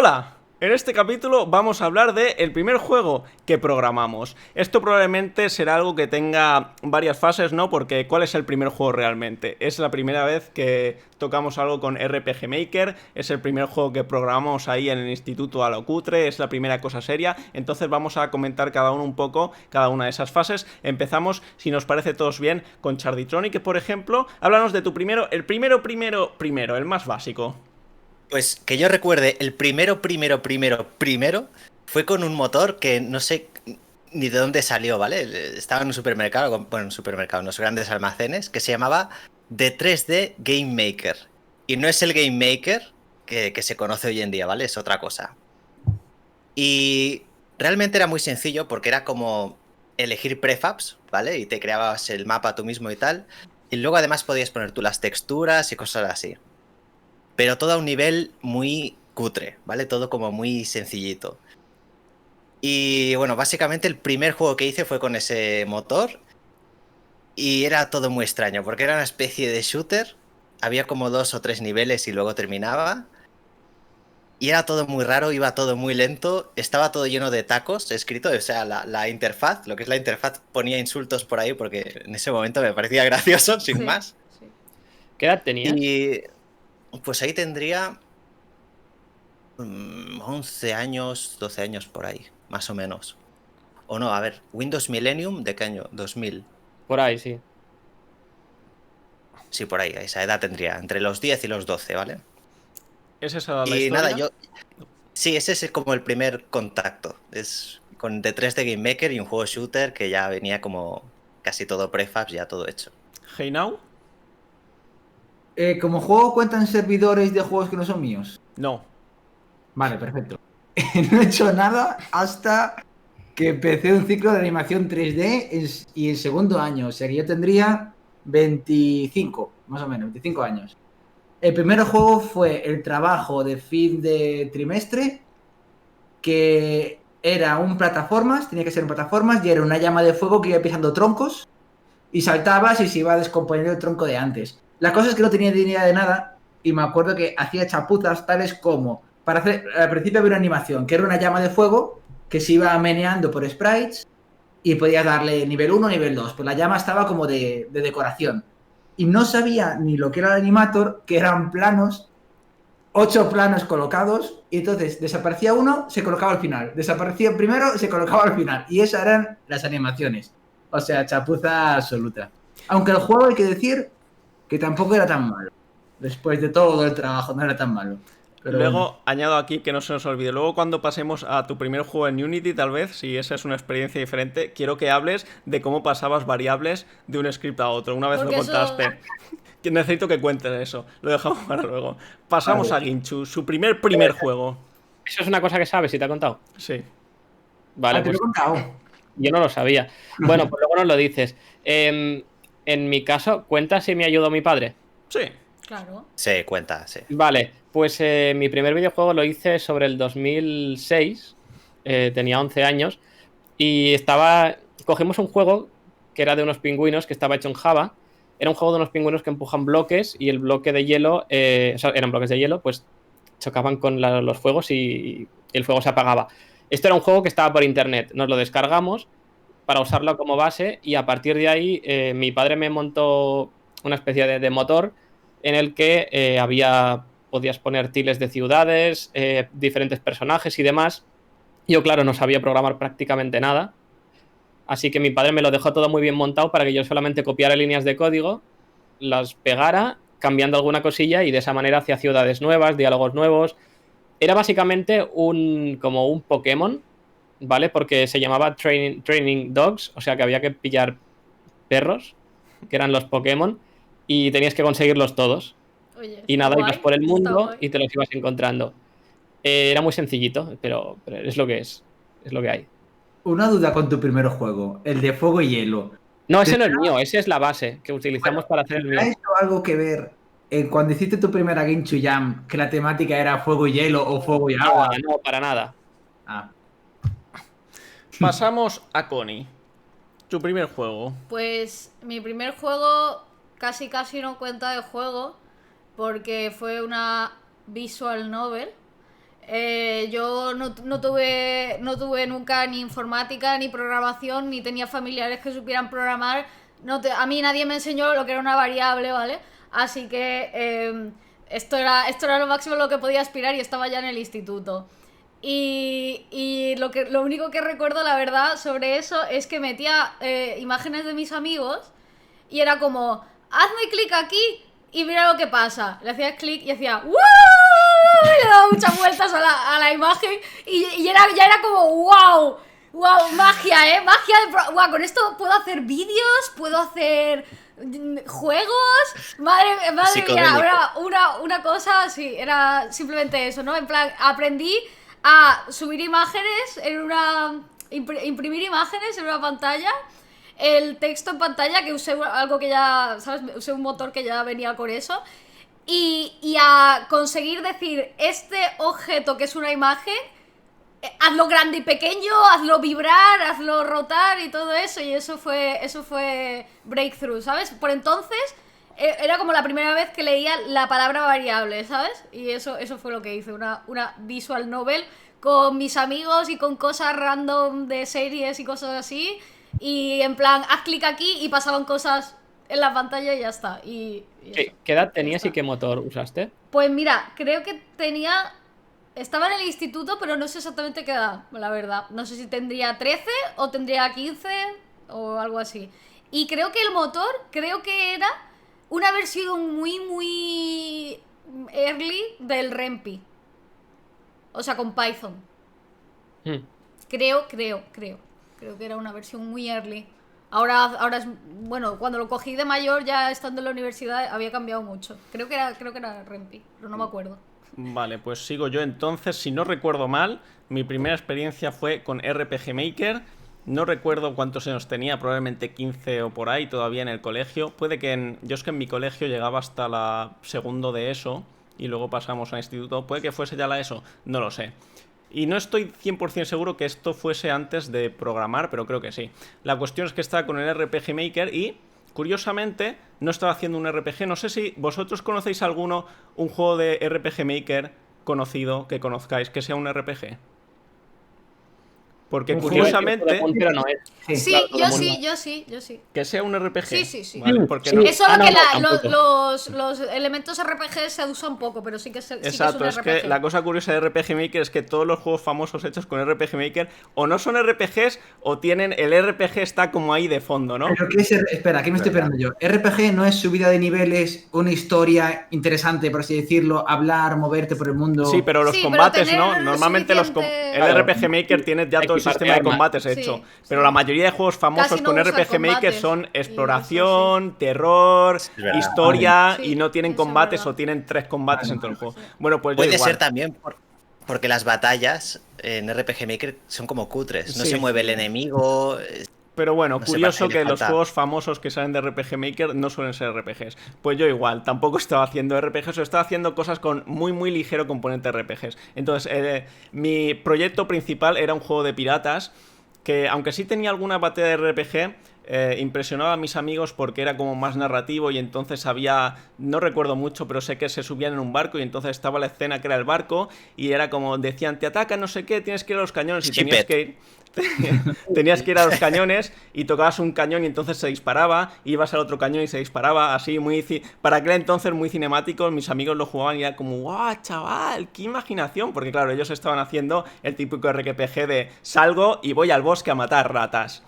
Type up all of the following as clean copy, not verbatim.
Hola, en este capítulo vamos a hablar de el primer juego que programamos. Esto probablemente será algo que tenga varias fases, ¿no? Porque ¿cuál es el primer juego realmente? Es la primera vez que tocamos algo con RPG Maker, es el primer juego que programamos ahí en el instituto a lo cutre, es la primera cosa seria, entonces vamos a comentar cada uno un poco, cada una de esas fases. Empezamos, si nos parece todos bien, con Charditronic, por ejemplo. Háblanos de tu primero, el primero, el más básico. Pues que yo recuerde, el primero fue con un motor que no sé ni de dónde salió, ¿vale? Estaba en un supermercado, bueno, en un supermercado, en los grandes almacenes, que se llamaba The 3D Game Maker. Y no es el Game Maker que se conoce hoy en día, ¿vale? Es otra cosa. Y realmente era muy sencillo porque era como elegir prefabs, ¿vale? Y te creabas el mapa tú mismo y tal. Y luego además podías poner tú las texturas y cosas así, pero todo a un nivel muy cutre, ¿vale? Todo como muy sencillito. Y bueno, básicamente el primer juego que hice fue con ese motor y era todo muy extraño, porque era una especie de shooter, había como 2 o 3 niveles y luego terminaba. Y era todo muy raro, iba todo muy lento, estaba todo lleno de tacos escrito, o sea, la interfaz, lo que es la interfaz, ponía insultos por ahí porque en ese momento me parecía gracioso, sin Sí, más. sí. ¿Qué edad tenías? Y pues ahí tendría 11 años, 12 años por ahí, más o menos. O no, a ver, Windows Millennium, ¿de qué año? 2000. Por ahí, sí. Sí, por ahí, a esa edad tendría, entre los 10 y los 12, ¿vale? ¿Es esa la Y nada, historia? sí, ese es como el primer contacto. Es con D3 de Game Maker y un juego shooter que ya venía como casi todo prefabs, ya todo hecho. Hey Now? Como juego cuentan servidores de juegos que no son míos. No. Vale, perfecto. No he hecho nada hasta que empecé un ciclo de animación 3D y en segundo año. O sea que yo tendría 25, más o menos, 25 años. El primer juego fue el trabajo de fin de trimestre, que era un plataformas, tenía que ser en plataformas, y era una llama de fuego que iba pisando troncos y saltabas y se iba a descomponer el tronco de antes. La cosa es que no tenía ni idea de nada y me acuerdo que hacía chapuzas tales como, para hacer, al principio había una animación, que era una llama de fuego que se iba meneando por sprites y podías darle nivel uno nivel 2 pues la llama estaba como de decoración. Y no sabía ni lo que era el animator, que eran planos, 8 planos colocados, y entonces desaparecía uno, se colocaba al final. Desaparecía el primero, se colocaba al final. Y esas eran las animaciones. O sea, chapuza absoluta. Aunque el juego hay que decir que tampoco era tan malo. Después de todo el trabajo, no era tan malo. Pero bueno. Luego añado aquí que no se nos olvide. Luego cuando pasemos a tu primer juego en Unity, tal vez, si esa es una experiencia diferente, quiero que hables de cómo pasabas variables de un script a otro. Una vez lo Porque eso. contaste. Que necesito que cuentes eso. Lo dejamos para luego. Pasamos Vale. a Ginchu, su primer juego. Eso es una cosa que sabes, si te ha contado. Sí. Vale, Te lo he pues contado. yo no lo sabía. Bueno, pues luego nos lo dices. En mi caso, ¿cuenta si me ayudó mi padre? Sí. Claro. Se cuenta, sí. Vale, pues mi primer videojuego lo hice sobre el 2006. Tenía 11 años. Y estaba. Cogimos un juego que era de unos pingüinos que estaba hecho en Java. Era un juego de unos pingüinos que empujan bloques y el bloque de hielo, o sea, eran bloques de hielo, pues chocaban con los fuegos y el fuego se apagaba. Esto era un juego que estaba por internet. Nos lo descargamos para usarlo como base y a partir de ahí mi padre me montó una especie de motor en el que podías poner tiles de ciudades, diferentes personajes y demás. Yo, claro, no sabía programar prácticamente nada. Así que mi padre me lo dejó todo muy bien montado para que yo solamente copiara líneas de código, las pegara, cambiando alguna cosilla y de esa manera hacía ciudades nuevas, diálogos nuevos. Era básicamente como un Pokémon, ¿vale? Porque se llamaba Training Dogs, o sea que había que pillar perros, que eran los Pokémon, y tenías que conseguirlos todos. Oye, Y está nada, ibas guay. por el Está mundo guay. y te los ibas encontrando. Era muy sencillito, pero es lo que es lo que hay. Una duda con tu primer juego, el de fuego y hielo. No, ese no es ¿Tendrá, mío, ese es la base que bueno, utilizamos para hacer el ¿tendrá mío. esto algo que ver en cuando hiciste tu primera Game Jam, que la temática era fuego y hielo o fuego y agua? Nada, no, para nada. Ah, Pasamos a Connie. Tu primer juego. Pues mi primer juego casi casi no cuenta de juego porque fue una visual novel. Yo no tuve nunca ni informática, ni programación, ni tenía familiares que supieran programar. A mí nadie me enseñó lo que era una variable, ¿vale? Así que esto era lo máximo a lo que podía aspirar y estaba ya en el instituto. Y lo único que recuerdo, la verdad, sobre eso es que metía imágenes de mis amigos y era como, hazme clic aquí y mira lo que pasa. Le hacías clic y hacía ¡wow! Le daba muchas vueltas a la imagen y ya era como ¡wow! ¡Wow! Magia, ¿eh? Magia de wow, con esto puedo hacer vídeos, puedo hacer juegos. Madre mía, era una cosa así, era simplemente eso, ¿no? En plan, aprendí a subir imágenes imprimir imágenes en una pantalla, el texto en pantalla, que usé algo que ya, ¿sabes? Usé un motor que ya venía con eso, y a conseguir decir, este objeto que es una imagen, hazlo grande y pequeño, hazlo vibrar, hazlo rotar y todo eso, y eso fue breakthrough, ¿sabes? Por entonces era como la primera vez que leía la palabra variable, ¿sabes? Y eso fue lo que hice, una visual novel con mis amigos y con cosas random de series y cosas así, y en plan, haz clic aquí y pasaban cosas en la pantalla y ya está. Y ¿Qué edad tenías y qué motor usaste? Pues mira, creo que estaba en el instituto, pero no sé exactamente qué edad, la verdad. No sé si tendría 13 o tendría 15 o algo así. Y creo que el motor, creo que era una versión muy early del Rempi. O sea, con Python. Creo que era una versión muy early. Ahora es, bueno, cuando lo cogí de mayor, ya estando en la universidad, había cambiado mucho. Creo que era Rempi, pero no me acuerdo. Vale, pues sigo yo entonces. Si no recuerdo mal, mi primera experiencia fue con RPG Maker. No recuerdo cuántos años tenía, probablemente 15 o por ahí, todavía en el colegio. Puede que yo es que en mi colegio llegaba hasta la segundo de ESO y luego pasamos al instituto. Puede que fuese ya la ESO, no lo sé. Y no estoy 100% seguro que esto fuese antes de programar, pero creo que sí. La cuestión es que estaba con el RPG Maker y, curiosamente, no estaba haciendo un RPG. No sé si vosotros conocéis un juego de RPG Maker conocido, que conozcáis, que sea un RPG. Porque curiosamente... Sí, yo sí. Que sea un RPG. Sí. Vale, porque Sí. no... Es solo que los elementos RPG se usan poco, pero sí que es un RPG. Exacto, es que la cosa curiosa de RPG Maker es que todos los juegos famosos hechos con RPG Maker o no son RPGs o tienen... El RPG está como ahí de fondo, ¿no? Pero espera, aquí me estoy esperando yo. RPG no es subida de niveles, una historia interesante, por así decirlo, hablar, moverte por el mundo... Sí, pero los combates, ¿no? Normalmente el RPG Maker tiene ya todo el sistema de combates hecho, pero la mayoría de juegos famosos con RPG Maker son exploración, terror, historia y no tienen combates o tienen 3 combates en todo el juego. Bueno, pues puede ser también porque las batallas en RPG Maker son como cutres, no se mueve el enemigo. Pero bueno, curioso que los juegos famosos que salen de RPG Maker no suelen ser RPGs. Pues yo igual, tampoco estaba haciendo RPGs o estaba haciendo cosas con muy ligero componente RPGs. Entonces, mi proyecto principal era un juego de piratas que, aunque sí tenía alguna batalla de RPG, impresionaba a mis amigos porque era como más narrativo y entonces no recuerdo mucho, pero sé que se subían en un barco y entonces estaba la escena que era el barco y era como, decían, te atacan, no sé qué, tienes que ir a los cañones y tenías que ir a los cañones y tocabas un cañón y entonces se disparaba, ibas al otro cañón y se disparaba, así para aquel entonces muy cinemático. Mis amigos lo jugaban y era como, ¡guau, chaval! ¡Qué imaginación! Porque claro, ellos estaban haciendo el típico RPG de salgo y voy al bosque a matar ratas.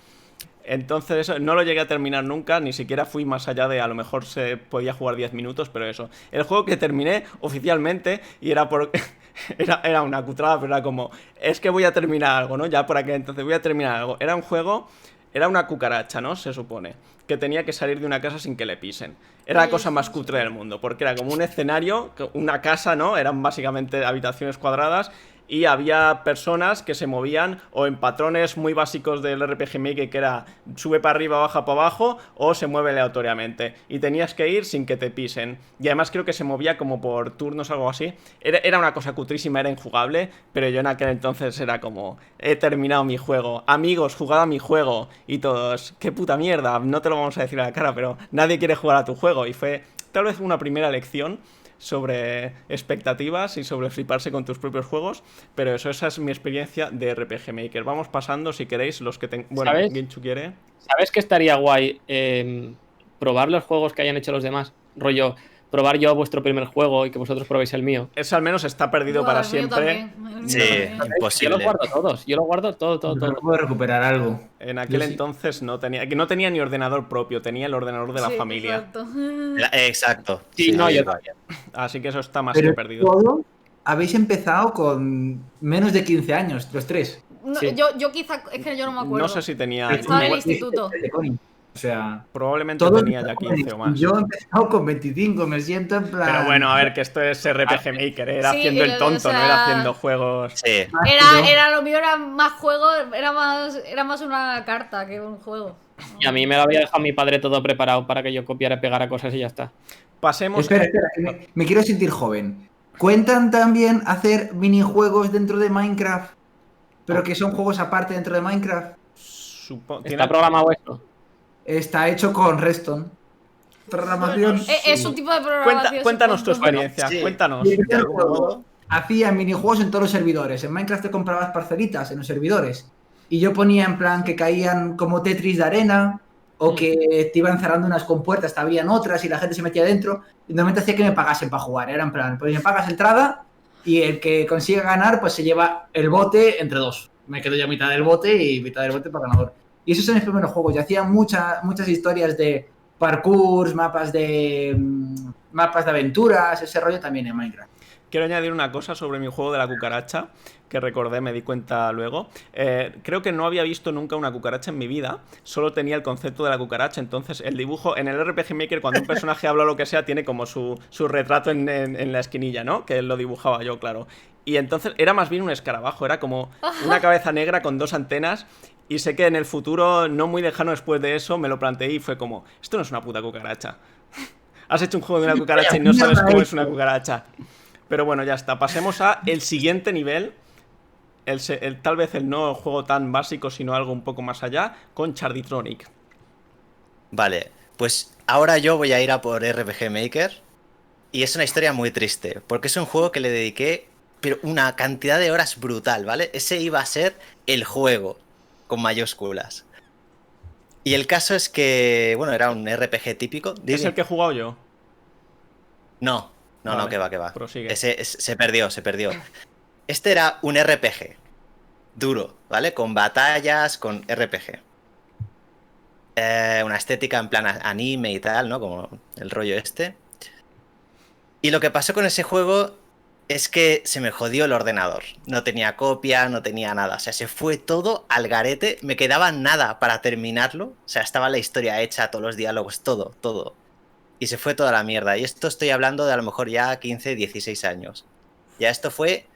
Entonces eso no lo llegué a terminar nunca, ni siquiera fui más allá de, a lo mejor se podía jugar 10 minutos, pero eso. El juego que terminé oficialmente, y era era una cutrada, pero era como, es que voy a terminar algo, ¿no? Ya por aquel entonces voy a terminar algo. Era un juego, era una cucaracha, ¿no? Se supone, que tenía que salir de una casa sin que le pisen. Era la cosa más cutre del mundo, porque era como un escenario, una casa, ¿no? Eran básicamente habitaciones cuadradas y había personas que se movían o en patrones muy básicos del RPG Maker, que era sube para arriba, baja para abajo o se mueve aleatoriamente y tenías que ir sin que te pisen y además creo que se movía como por turnos o algo así. Era una cosa cutrísima, era injugable, pero yo en aquel entonces era como, he terminado mi juego, amigos, jugad a mi juego y todos, qué puta mierda, no te lo vamos a decir a la cara, pero nadie quiere jugar a tu juego y fue tal vez una primera lección sobre expectativas y sobre fliparse con tus propios juegos, pero esa es mi experiencia de RPG Maker. Vamos pasando, si queréis, los que bueno, ¿Sabes? Ginchu quiere. ¿Sabes que estaría guay probar los juegos que hayan hecho los demás? Rollo, probar yo vuestro primer juego y que vosotros probéis el mío. Eso al menos está perdido Buah, para el mío siempre. también, el mío Sí, también. Yo imposible. los guardo todos, yo lo guardo todo. No puedo recuperar algo. En aquel Yo sí. entonces no tenía ni ordenador propio, tenía el ordenador de la Sí, familia. exacto. Exacto. Sí, no, yo igual. también. Así que eso está más que Pero perdido. todo habéis empezado con menos de 15 años, los tres. No, Sí. yo quizá, es que yo no me acuerdo. No sé si tenía. Estaba en el igual- instituto. O sea, Probablemente todos tenía ya 15 o más. Yo he empezado con 25, me siento en plan. Pero bueno, a ver, que esto es RPG Maker, era Sí, haciendo el o tonto, sea- no era haciendo juegos. Sí. Era lo mío, era más juego, era más una carta que un juego. Y a mí me lo había dejado mi padre todo preparado para que yo copiara y pegara cosas y ya está. Pasemos. Espera, que me quiero sentir joven. ¿Cuentan también hacer minijuegos dentro de Minecraft? Pero que son juegos aparte dentro de Minecraft. ¿Está programado esto? Está hecho con Redstone. Programación. Es un tipo de programación. Cuéntanos tu supongo. experiencia, sí. cuéntanos. De algún modo. Hacía minijuegos en todos los servidores. En Minecraft te comprabas parcelitas en los servidores. Y yo ponía en plan que caían como Tetris de arena. O que te iban cerrando unas compuertas, te abrían otras y la gente se metía dentro. Y normalmente hacía que me pagasen para jugar. Era en plan, pues me pagas entrada y el que consiga ganar, pues se lleva el bote entre dos. Me quedo yo mitad del bote y mitad del bote para ganador. Y esos son mis primeros juegos. Yo hacía muchas historias de parkours, mapas de aventuras, ese rollo también en Minecraft. Quiero añadir una cosa sobre mi juego de la cucaracha, que recordé, me di cuenta luego. Creo que no había visto nunca una cucaracha en mi vida, solo tenía el concepto de la cucaracha, entonces el dibujo, en el RPG Maker, cuando un personaje habla o lo que sea, tiene como su retrato en la esquinilla, ¿no? Que lo dibujaba yo, claro. Y entonces era más bien un escarabajo, era como una cabeza negra con dos antenas. Y sé que en el futuro, no muy lejano después de eso, me lo planteé y fue como, esto no es una puta cucaracha. Has hecho un juego de una cucaracha y no sabes cómo es una cucaracha. Pero bueno, ya está. Pasemos a el siguiente nivel. Tal vez el no juego tan básico, sino algo un poco más allá, con Charditronic. Vale, pues ahora yo voy a ir a por RPG Maker. Y es una historia muy triste, porque es un juego que le dediqué pero una cantidad de horas brutal, ¿vale? Ese iba a ser el juego, con mayúsculas. Y el caso es que, bueno, era un RPG típico. ¿Es Dime. el que he jugado yo? No, Vale, que va. prosigue. Se perdió. Este era un RPG duro, ¿vale? Con batallas, con RPG. Una estética en plan anime y tal, ¿no? Como el rollo este. Y lo que pasó con ese juego es que se me jodió el ordenador. No tenía copia, no tenía nada. O sea, se fue todo al garete. Me quedaba nada para terminarlo. O sea, estaba la historia hecha, todos los diálogos, todo. Y se fue toda la mierda. Y esto estoy hablando de a lo mejor ya 15, 16 años. Ya esto fue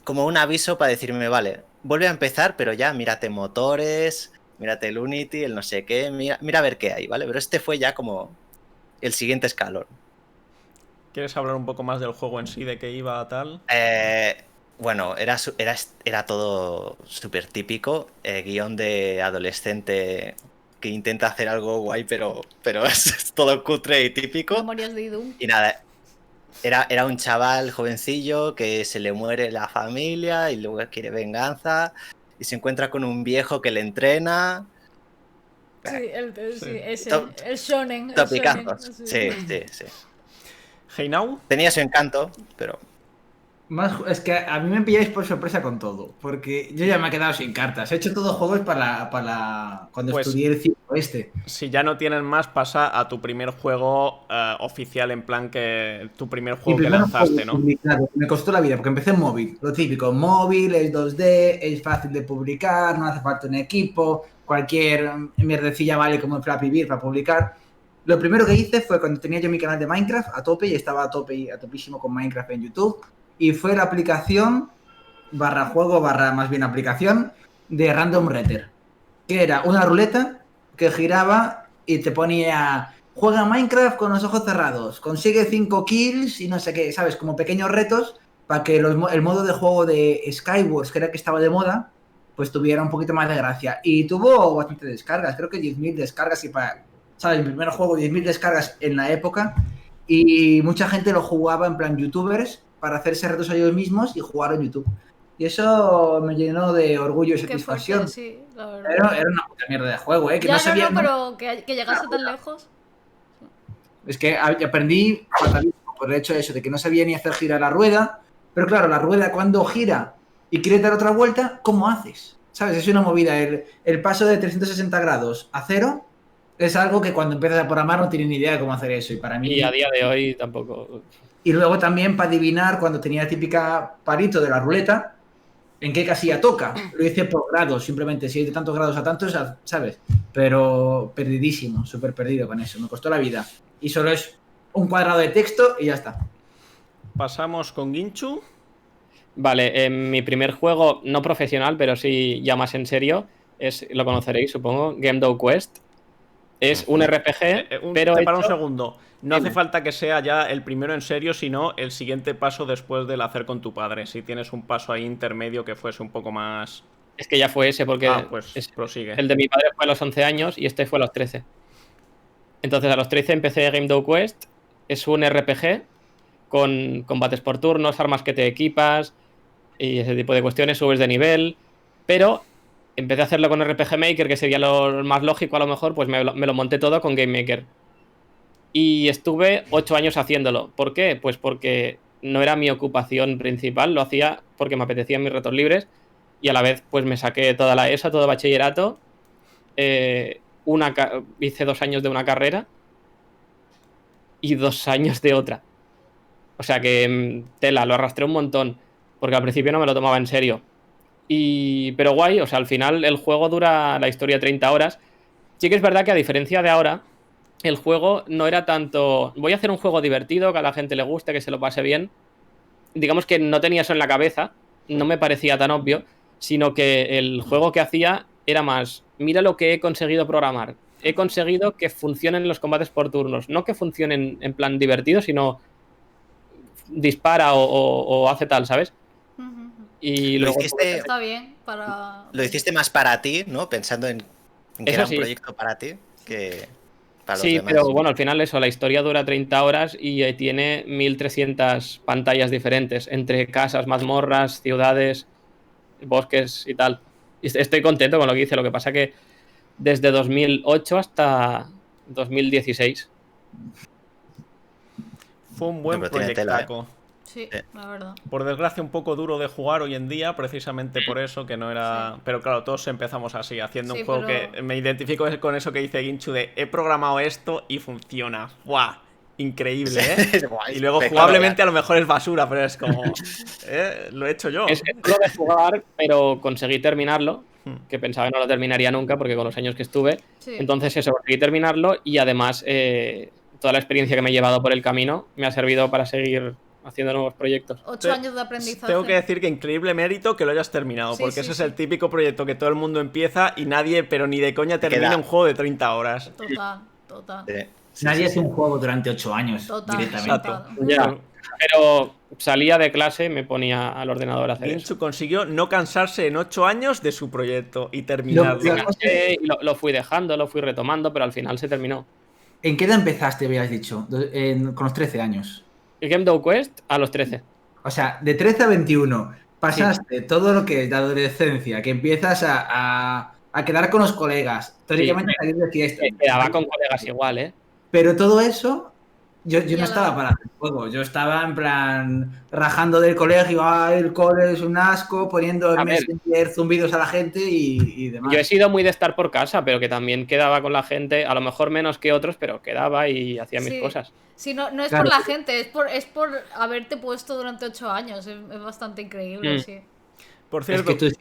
como un aviso para decirme, vale, vuelve a empezar, pero ya mírate motores, mírate el Unity, el no sé qué, mira a ver qué hay, ¿vale? Pero este fue ya como el siguiente escalón. ¿Quieres hablar un poco más del juego en sí, de qué iba tal? Bueno, era todo súper típico, guión de adolescente que intenta hacer algo guay, pero es todo cutre y típico. Memorias de Idum. Y nada, era un chaval jovencillo que se le muere la familia y luego quiere venganza y se encuentra con un viejo que le entrena. Sí, ese, Top- el shonen. Topicazos. Sí. Hey Now, Tenía su encanto, pero... Es que a mí me pilláis por sorpresa con todo, porque yo ya me he quedado sin cartas. He hecho todos juegos para cuando Pues- estudié el ciclo este. si ya no tienen más, pasa a tu primer juego oficial, en plan que tu primer Mi juego que primer lanzaste, juego ¿no? publicado, me costó la vida, porque empecé en móvil. Lo típico, móvil, es 2D, es fácil de publicar, no hace falta un equipo, cualquier mierdecilla vale como en Flappy Bird para publicar. Lo primero que hice fue cuando tenía yo mi canal de Minecraft a tope y estaba a topísimo con Minecraft en YouTube. Y fue la aplicación más bien aplicación de Random Retter, que era una ruleta que giraba y te ponía juega Minecraft con los ojos cerrados, consigue 5 kills y no sé qué, ¿sabes? Como pequeños retos para que el modo de juego de Skywars, que era que estaba de moda, pues tuviera un poquito más de gracia. Y tuvo bastantes descargas, creo que 10.000 descargas y para, ¿sabes? Mi primer juego, 10.000 descargas en la época. Y mucha gente lo jugaba en plan youtubers para hacerse retos a ellos mismos y jugar en YouTube. Y eso me llenó de orgullo y Qué satisfacción. fuerte, sí, la verdad. Era una puta mierda de juego, ¿eh? Que Ya, no sabía... pero que llegase tan lejos. Es que aprendí fatalismo por el hecho de eso, de que no sabía ni hacer girar la rueda. Pero claro, la rueda cuando gira y quiere dar otra vuelta, ¿cómo haces? ¿Sabes? Es una movida. El paso de 360 grados a 0 es algo que cuando empiezas a programar no tienes ni idea de cómo hacer eso. Y para mí... Y a día de hoy tampoco. Y luego también para adivinar cuando tenía la típica palito de la ruleta, en qué casilla toca. Lo hice por grados, simplemente si hay de tantos grados a tantos, ¿sabes? Pero perdidísimo, súper perdido con eso. Me costó la vida. Y solo es un cuadrado de texto y ya está. Pasamos con Ginchu. Vale, mi primer juego, no profesional, pero sí ya más en serio, lo conoceréis, supongo, Game Dog Quest. Es un RPG, pero Te paro un hecho... segundo. No hace falta que sea ya el primero en serio, sino el siguiente paso después del hacer con tu padre. Si tienes un paso ahí intermedio que fuese un poco más... Es que ya fue ese, porque pues prosigue. el de mi padre fue a los 11 años y este fue a los 13. Entonces a los 13 empecé Game Dog Quest. Es un RPG con combates por turnos, armas que te equipas y ese tipo de cuestiones, subes de nivel. Pero empecé a hacerlo con RPG Maker, que sería lo más lógico a lo mejor, pues me lo monté todo con Game Maker. Y estuve 8 años haciéndolo. ¿Por qué? Pues porque no era mi ocupación principal, lo hacía porque me apetecían mis ratos libres y a la vez pues me saqué toda la ESO, todo bachillerato. Hice 2 años de una carrera y 2 años de otra. O sea que tela, lo arrastré un montón, porque al principio no me lo tomaba en serio. Pero guay, o sea, al final el juego dura la historia 30 horas. Sí que es verdad que a diferencia de ahora, el juego no era tanto... Voy a hacer un juego divertido, que a la gente le guste, que se lo pase bien. Digamos que no tenía eso en la cabeza, no me parecía tan obvio, sino que el juego que hacía era más, mira lo que he conseguido programar. He conseguido que funcionen los combates por turnos, no que funcionen en plan divertido, sino dispara o hace tal, ¿sabes? Y luego está bien para... Lo hiciste más para ti, ¿no? Pensando en que Eso era un sí. proyecto para ti que para los Sí, demás. pero bueno, al final eso, la historia dura 30 horas y tiene 1300 pantallas diferentes, entre casas, mazmorras, ciudades, bosques y tal. Y estoy contento con lo que hice, lo que pasa que desde 2008 hasta 2016. Fue un buen No, pero tiene tela, proyectaco. Sí, la verdad. Por desgracia un poco duro de jugar hoy en día, precisamente por eso, que no era... Sí. Pero claro, todos empezamos así, haciendo Sí, un juego pero- que me identifico con eso que dice Ginchu de he programado esto y funciona. ¡Guau! Increíble, ¿eh? Es guay, Y luego espectacular. jugablemente a lo mejor es basura, pero es como... Lo he hecho yo. Es duro de jugar, pero conseguí terminarlo, Hmm. que pensaba que no lo terminaría nunca porque con los años que estuve. Sí. Entonces eso, conseguí terminarlo y además toda la experiencia que me he llevado por el camino me ha servido para seguir haciendo nuevos proyectos. 8 años de aprendizaje. Tengo que decir que increíble mérito que lo hayas terminado, Sí, porque sí, ese sí. es el típico proyecto que todo el mundo empieza y nadie, pero ni de coña, termina Queda. un juego de 30 horas. Total. Sí, Nadie sí, hace sí. un juego durante 8 años Total. directamente. Exacto. Ya. Pero salía de clase y me ponía al ordenador a hacer eso. Ginchu consiguió no cansarse en 8 años de su proyecto y terminarlo. Lo- Me cansé y lo fui dejando, lo fui retomando, pero al final se terminó. ¿En qué edad empezaste, habías dicho? Con los 13 años. El Game Dog Quest a los 13. O sea, de 13 a 21 pasaste todo lo que es la adolescencia, que empiezas a quedar con los colegas, teóricamente a salir de fiesta. Quedaba con colegas igual, ¿eh? Pero todo eso, yo Y no a estaba la- para el juego. Yo estaba en plan rajando del colegio, el cole es un asco, poniendo A en ver. Messenger zumbidos a la gente y demás. Yo he sido muy de estar por casa, pero que también quedaba con la gente, a lo mejor menos que otros, pero quedaba y hacía mis Sí. cosas. Sí, no es Claro. por la gente, es por haberte puesto durante 8 años. Es bastante increíble, sí. Por Es cierto, que tus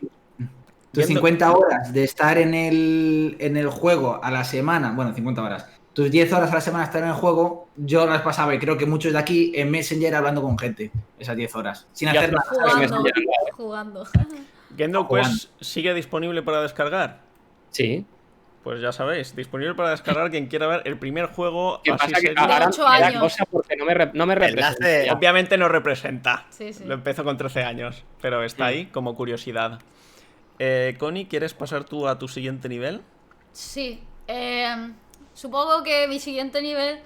Viendo- 50 horas de estar en el juego a la semana, bueno, 50 horas, tus 10 horas a la semana estar en el juego, yo las pasaba y creo que muchos de aquí en Messenger hablando con gente, esas 10 horas, sin Ya hacer está. nada. ¿sabes? Jugando. Messenger, ¿vale? Jugando. Game Dog Jugando. Quest sigue disponible para descargar. Sí. Pues ya sabéis, disponible para descargar quien quiera ver el primer juego ¿Qué así pasa? Que serio. ahora 8 me da años. cosa porque no me representa. Enlace. ya. Obviamente no representa. Sí, sí. Lo empezó con 13 años, pero está ahí como curiosidad. Connie, ¿quieres pasar tú a tu siguiente nivel? Sí. Supongo que mi siguiente nivel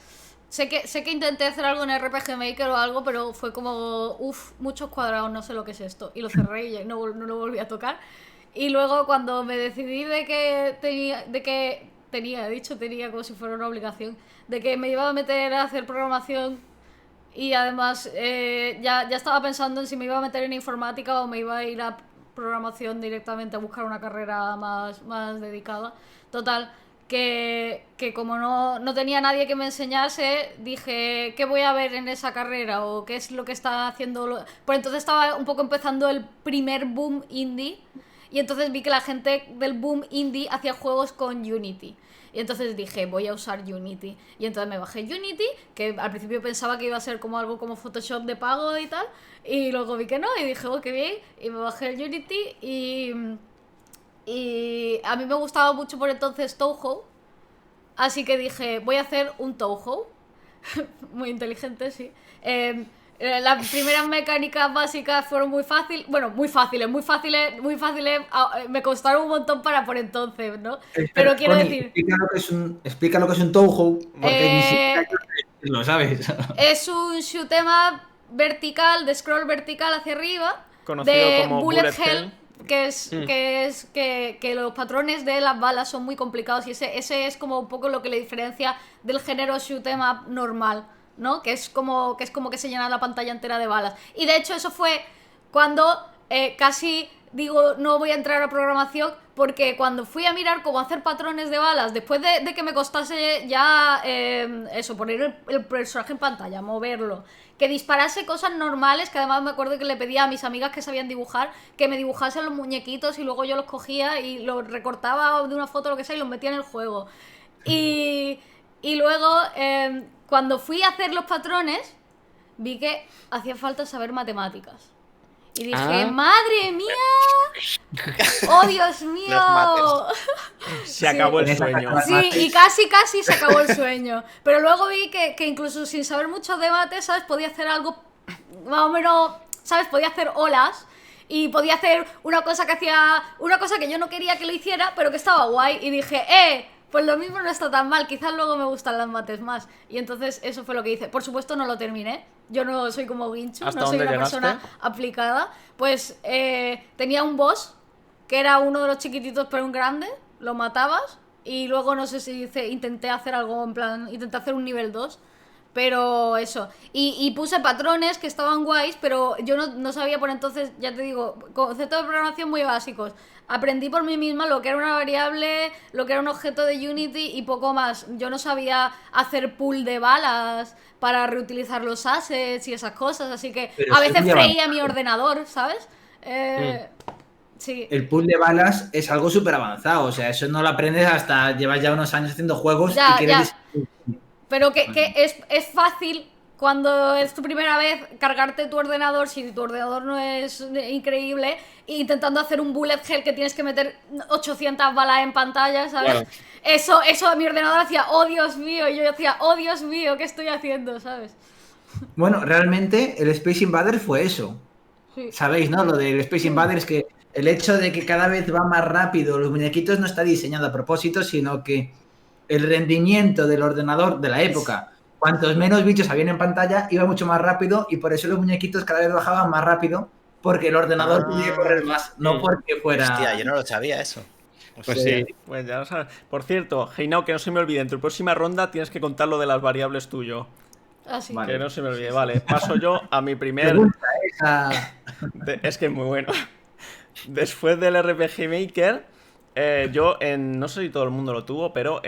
sé que intenté hacer algo en RPG Maker o algo, pero fue como, muchos cuadrados, no sé lo que es esto. Y lo cerré y no lo volví a tocar. Y luego cuando me decidí tenía como si fuera una obligación, de que me iba a meter a hacer programación y además ya estaba pensando en si me iba a meter en informática o me iba a ir a programación directamente a buscar una carrera más dedicada. Total, que como no tenía nadie que me enseñase, dije, ¿qué voy a ver en esa carrera? ¿O qué es lo que está haciendo? Por entonces estaba un poco empezando el primer boom indie. Y entonces vi que la gente del boom indie hacía juegos con Unity. Y entonces dije, voy a usar Unity. Y entonces me bajé Unity, que al principio pensaba que iba a ser como algo como Photoshop de pago y tal. Y luego vi que no, y dije, oh, qué bien. Y me bajé el Unity y a mí me gustaba mucho por entonces Touhou. Así que dije, voy a hacer un Touhou. Muy inteligente, sí. Las primeras mecánicas básicas fueron muy fáciles, me costaron un montón para por entonces, ¿no? Pero quiero Connie, decir... explica lo que es un Touhou, porque ni siquiera yo lo sabes. Es un shoot'em up vertical, de scroll vertical hacia arriba, Conocido de como bullet Bullet hell, que los patrones de las balas son muy complicados y ese es como un poco lo que le diferencia del género shoot'em up normal, ¿no? Que es como que se llena la pantalla entera de balas. Y de hecho eso fue cuando casi digo, no voy a entrar a programación, porque cuando fui a mirar cómo hacer patrones de balas, después de que me costase ya poner el personaje en pantalla, moverlo, que disparase cosas normales, que además me acuerdo que le pedía a mis amigas que sabían dibujar que me dibujasen los muñequitos y luego yo los cogía y los recortaba de una foto o lo que sea y los metía en el juego. Y luego, cuando fui a hacer los patrones, vi que hacía falta saber matemáticas. Y dije, ¡madre mía! ¡Oh, Dios mío! Se acabó el sueño. Sí, y casi se acabó el sueño. Pero luego vi que incluso sin saber mucho de mate, ¿sabes? Podía hacer algo más o menos, ¿sabes? Podía hacer olas. Y podía hacer una cosa que yo no quería que lo hiciera, pero que estaba guay. Y dije, pues lo mismo no está tan mal, quizás luego me gustan las mates más. Y entonces eso fue lo que hice. Por supuesto no lo terminé. Yo no soy como Ginchu, no soy una persona aplicada. Pues tenía un boss, que era uno de los chiquititos pero un grande. Lo matabas y luego no sé si intenté hacer algo en plan, intenté hacer un nivel 2. Pero eso, y puse patrones que estaban guays, pero yo no sabía por entonces, ya te digo, conceptos de programación muy básicos. Aprendí por mí misma lo que era una variable, lo que era un objeto de Unity y poco más. Yo no sabía hacer pool de balas para reutilizar los assets y esas cosas, así que pero a veces freía mi ordenador, ¿sabes? Sí. El pool de balas es algo súper avanzado, o sea, eso no lo aprendes hasta llevas ya unos años haciendo juegos y quieres... Pero que es fácil cuando es tu primera vez cargarte tu ordenador, si tu ordenador no es increíble, intentando hacer un bullet hell que tienes que meter 800 balas en pantalla, ¿sabes? Claro. Eso a mi ordenador hacía, oh Dios mío, y yo decía, oh Dios mío, ¿qué estoy haciendo? ¿Sabes? Bueno, realmente el Space Invaders fue eso. Sí. ¿Sabéis, no? Lo del Space Invaders, que el hecho de que cada vez va más rápido, los muñequitos no está diseñado a propósito, sino que el rendimiento del ordenador de la época, cuantos menos bichos habían en pantalla, iba mucho más rápido y por eso los muñequitos cada vez bajaban más rápido, porque el ordenador podía correr más, no porque fuera... Hostia, yo no lo sabía eso. Pues sí. Pues ya lo sabes. Por cierto, Heinao, que no se me olvide, en tu próxima ronda tienes que contar lo de las variables tuyo. Así. Vale. Que no se me olvide. Vale, paso yo a mi primer... Es que es muy bueno. Después del RPG Maker... yo no sé si todo el mundo lo tuvo, pero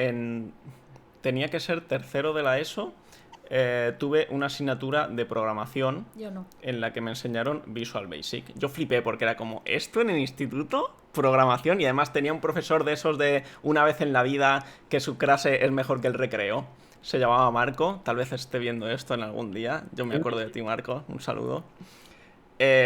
tenía que ser tercero de la ESO, tuve una asignatura de programación. Yo no. En la que me enseñaron Visual Basic. Yo flipé porque era como, ¿esto en el instituto? Programación, y además tenía un profesor de esos de una vez en la vida que su clase es mejor que el recreo. Se llamaba Marco, tal vez esté viendo esto en algún día. Yo me acuerdo de ti, Marco, un saludo.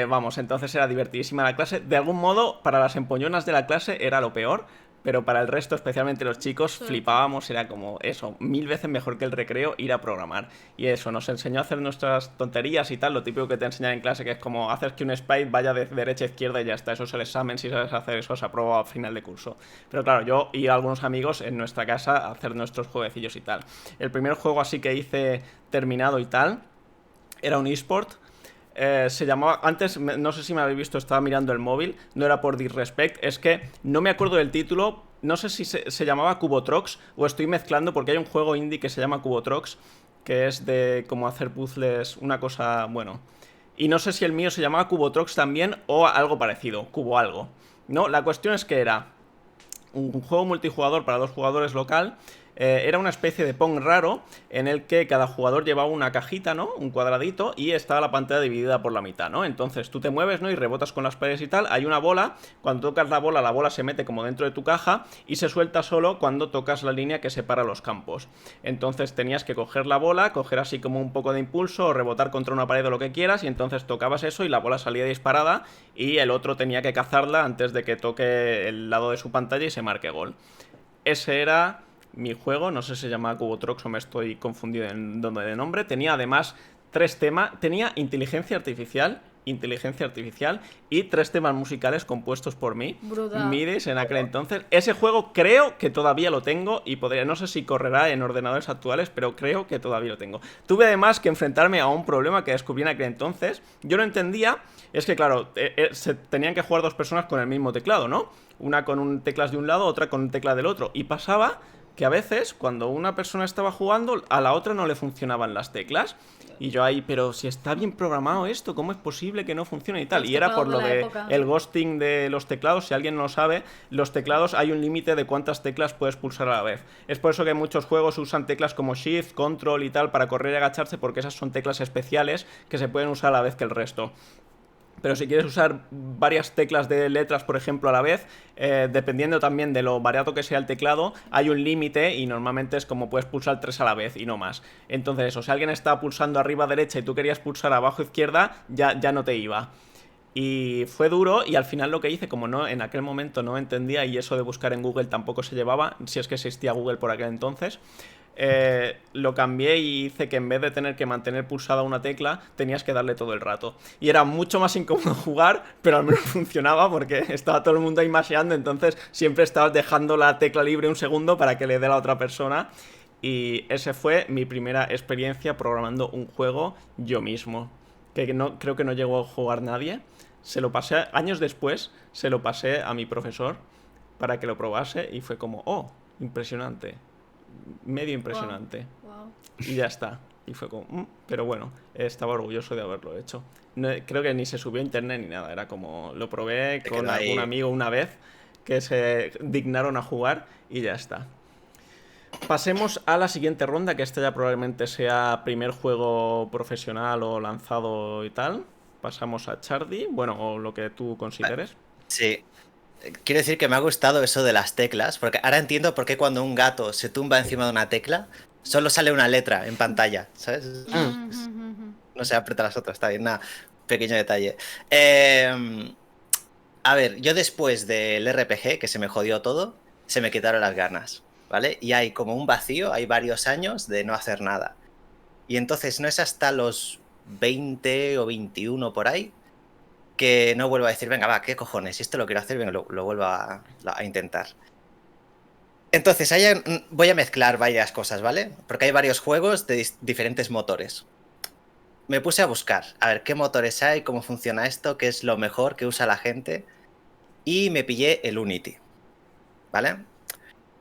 Vamos, entonces era divertidísima la clase. De algún modo, para las empollonas de la clase era lo peor, pero para el resto, especialmente los chicos, Sí. flipábamos, era como eso, 1000 veces mejor que el recreo ir a programar. Y eso, nos enseñó a hacer nuestras tonterías y tal, lo típico que te enseñan en clase, que es como hacer que un sprite vaya de derecha a izquierda y ya está, eso es el examen, si sabes hacer eso, se aprueba a final de curso. Pero claro, yo y algunos amigos en nuestra casa a hacer nuestros jueguecillos y tal. El primer juego así que hice terminado y tal, era un eSport. Se llamaba, antes, no sé si me habéis visto, estaba mirando el móvil, no era por disrespect, es que no me acuerdo del título, no sé si se llamaba Cubotrox o estoy mezclando porque hay un juego indie que se llama Cubotrox, que es de como hacer puzzles, una cosa, bueno. Y no sé si el mío se llamaba Cubotrox también o algo parecido, Cubo algo. No, la cuestión es que era un juego multijugador para 2 jugadores local. Era una especie de Pong raro en el que cada jugador llevaba una cajita, ¿no? Un cuadradito y estaba la pantalla dividida por la mitad, ¿no? Entonces tú te mueves, ¿no? Y rebotas con las paredes y tal. Hay una bola. Cuando tocas la bola se mete como dentro de tu caja y se suelta solo cuando tocas la línea que separa los campos. Entonces tenías que coger la bola, coger así como un poco de impulso o rebotar contra una pared o lo que quieras y entonces tocabas eso y la bola salía disparada y el otro tenía que cazarla antes de que toque el lado de su pantalla y se marque gol. Ese era mi juego, no sé si se llamaba Cubotrox o me estoy confundido en donde de nombre. Tenía además 3 temas, tenía inteligencia artificial y 3 temas musicales compuestos por mí. Brutal. Midis en aquel entonces. Ese juego creo que todavía lo tengo y podría, no sé si correrá en ordenadores actuales, pero creo que todavía lo tengo. Tuve además que enfrentarme a un problema que descubrí en aquel entonces. Yo no entendía, es que claro, se tenían que jugar 2 personas con el mismo teclado, ¿no? Una con teclas de un lado, otra con tecla del otro. Y pasaba que a veces, cuando una persona estaba jugando, a la otra no le funcionaban las teclas. Y yo ahí, pero si está bien programado esto, ¿cómo es posible que no funcione y tal? Los Y era por teclados lo de la de época. el ghosting de los teclados. Si alguien no lo sabe, los teclados hay un límite de cuántas teclas puedes pulsar a la vez. Es por eso que muchos juegos usan teclas como Shift, Control y tal para correr y agacharse, porque esas son teclas especiales que se pueden usar a la vez que el resto. Pero si quieres usar varias teclas de letras, por ejemplo, a la vez, dependiendo también de lo variado que sea el teclado, hay un límite y normalmente es como puedes pulsar 3 a la vez y no más. Entonces eso, si alguien está pulsando arriba derecha y tú querías pulsar abajo izquierda, ya no te iba. Y fue duro y al final lo que hice, como no en aquel momento no entendía y eso de buscar en Google tampoco se llevaba, si es que existía Google por aquel entonces, lo cambié y hice que en vez de tener que mantener pulsada una tecla, tenías que darle todo el rato. Y era mucho más incómodo jugar, pero al menos funcionaba porque estaba todo el mundo ahí masheando, entonces siempre estabas dejando la tecla libre un segundo para que le dé a la otra persona. Y ese fue mi primera experiencia programando un juego yo mismo. Que no, creo que no llegó a jugar nadie. Se lo pasé, años después, se lo pasé a mi profesor para que lo probase y fue como, oh, impresionante. Medio impresionante. Wow. Y ya está. Y fue como, pero bueno, estaba orgulloso de haberlo hecho. No, creo que ni se subió a internet ni nada. Era como, lo probé Te con quedó ahí. algún amigo una vez que se dignaron a jugar y ya está. Pasemos a la siguiente ronda, que esta ya probablemente sea primer juego profesional o lanzado y tal. Pasamos a Chardy, bueno, o lo que tú consideres. Sí. Quiero decir que me ha gustado eso de las teclas, porque ahora entiendo por qué cuando un gato se tumba encima de una tecla, solo sale una letra en pantalla, ¿sabes? No se aprieta las otras, está bien, nada, pequeño detalle. A ver, yo después del RPG, que se me jodió todo, se me quitaron las ganas, ¿vale? Y hay como un vacío, hay varios años de no hacer nada. Y entonces no es hasta los 20 o 21 por ahí que no vuelvo a decir, venga, va, ¿qué cojones? Si esto lo quiero hacer, venga, lo vuelvo a intentar. Entonces, voy a mezclar varias cosas, ¿vale? Porque hay varios juegos de diferentes motores. Me puse a buscar, a ver qué motores hay, cómo funciona esto, qué es lo mejor que usa la gente. Y me pillé el Unity, ¿vale?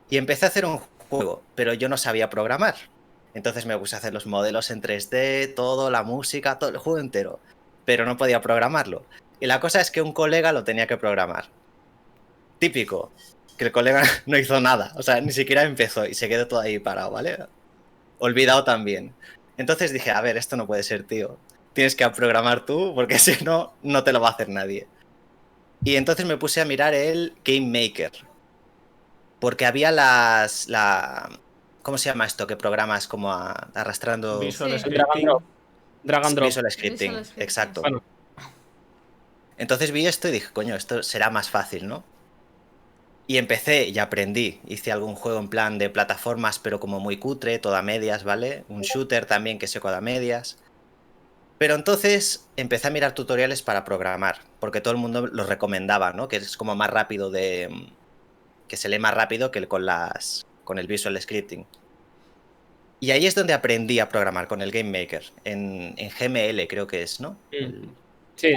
Y empecé a hacer un juego, pero yo no sabía programar. Entonces me puse a hacer los modelos en 3D, todo, la música, todo el juego entero. Pero no podía programarlo. Y la cosa es que un colega lo tenía que programar. Típico, que el colega no hizo nada, o sea, ni siquiera empezó y se quedó todo ahí parado, ¿vale? Olvidado también. Entonces dije, a ver, esto no puede ser, tío. Tienes que programar tú, porque si no, no te lo va a hacer nadie. Y entonces me puse a mirar el Game Maker. Porque había ¿cómo se llama esto? Que programas como arrastrando... Visual Sí. Scripting. Drag and drop. Visual Scripting, Visual Scripting. exacto. Bueno. Entonces vi esto y dije, coño, esto será más fácil, ¿no? Y empecé y aprendí. Hice algún juego en plan de plataformas, pero como muy cutre, todo a medias, ¿vale? Un shooter también que se a medias. Pero entonces empecé a mirar tutoriales para programar, porque todo el mundo los recomendaba, ¿no? Que es como más rápido que se lee más rápido que con el Visual Scripting. Y ahí es donde aprendí a programar con el Game Maker, en GML creo que es, ¿no? Sí.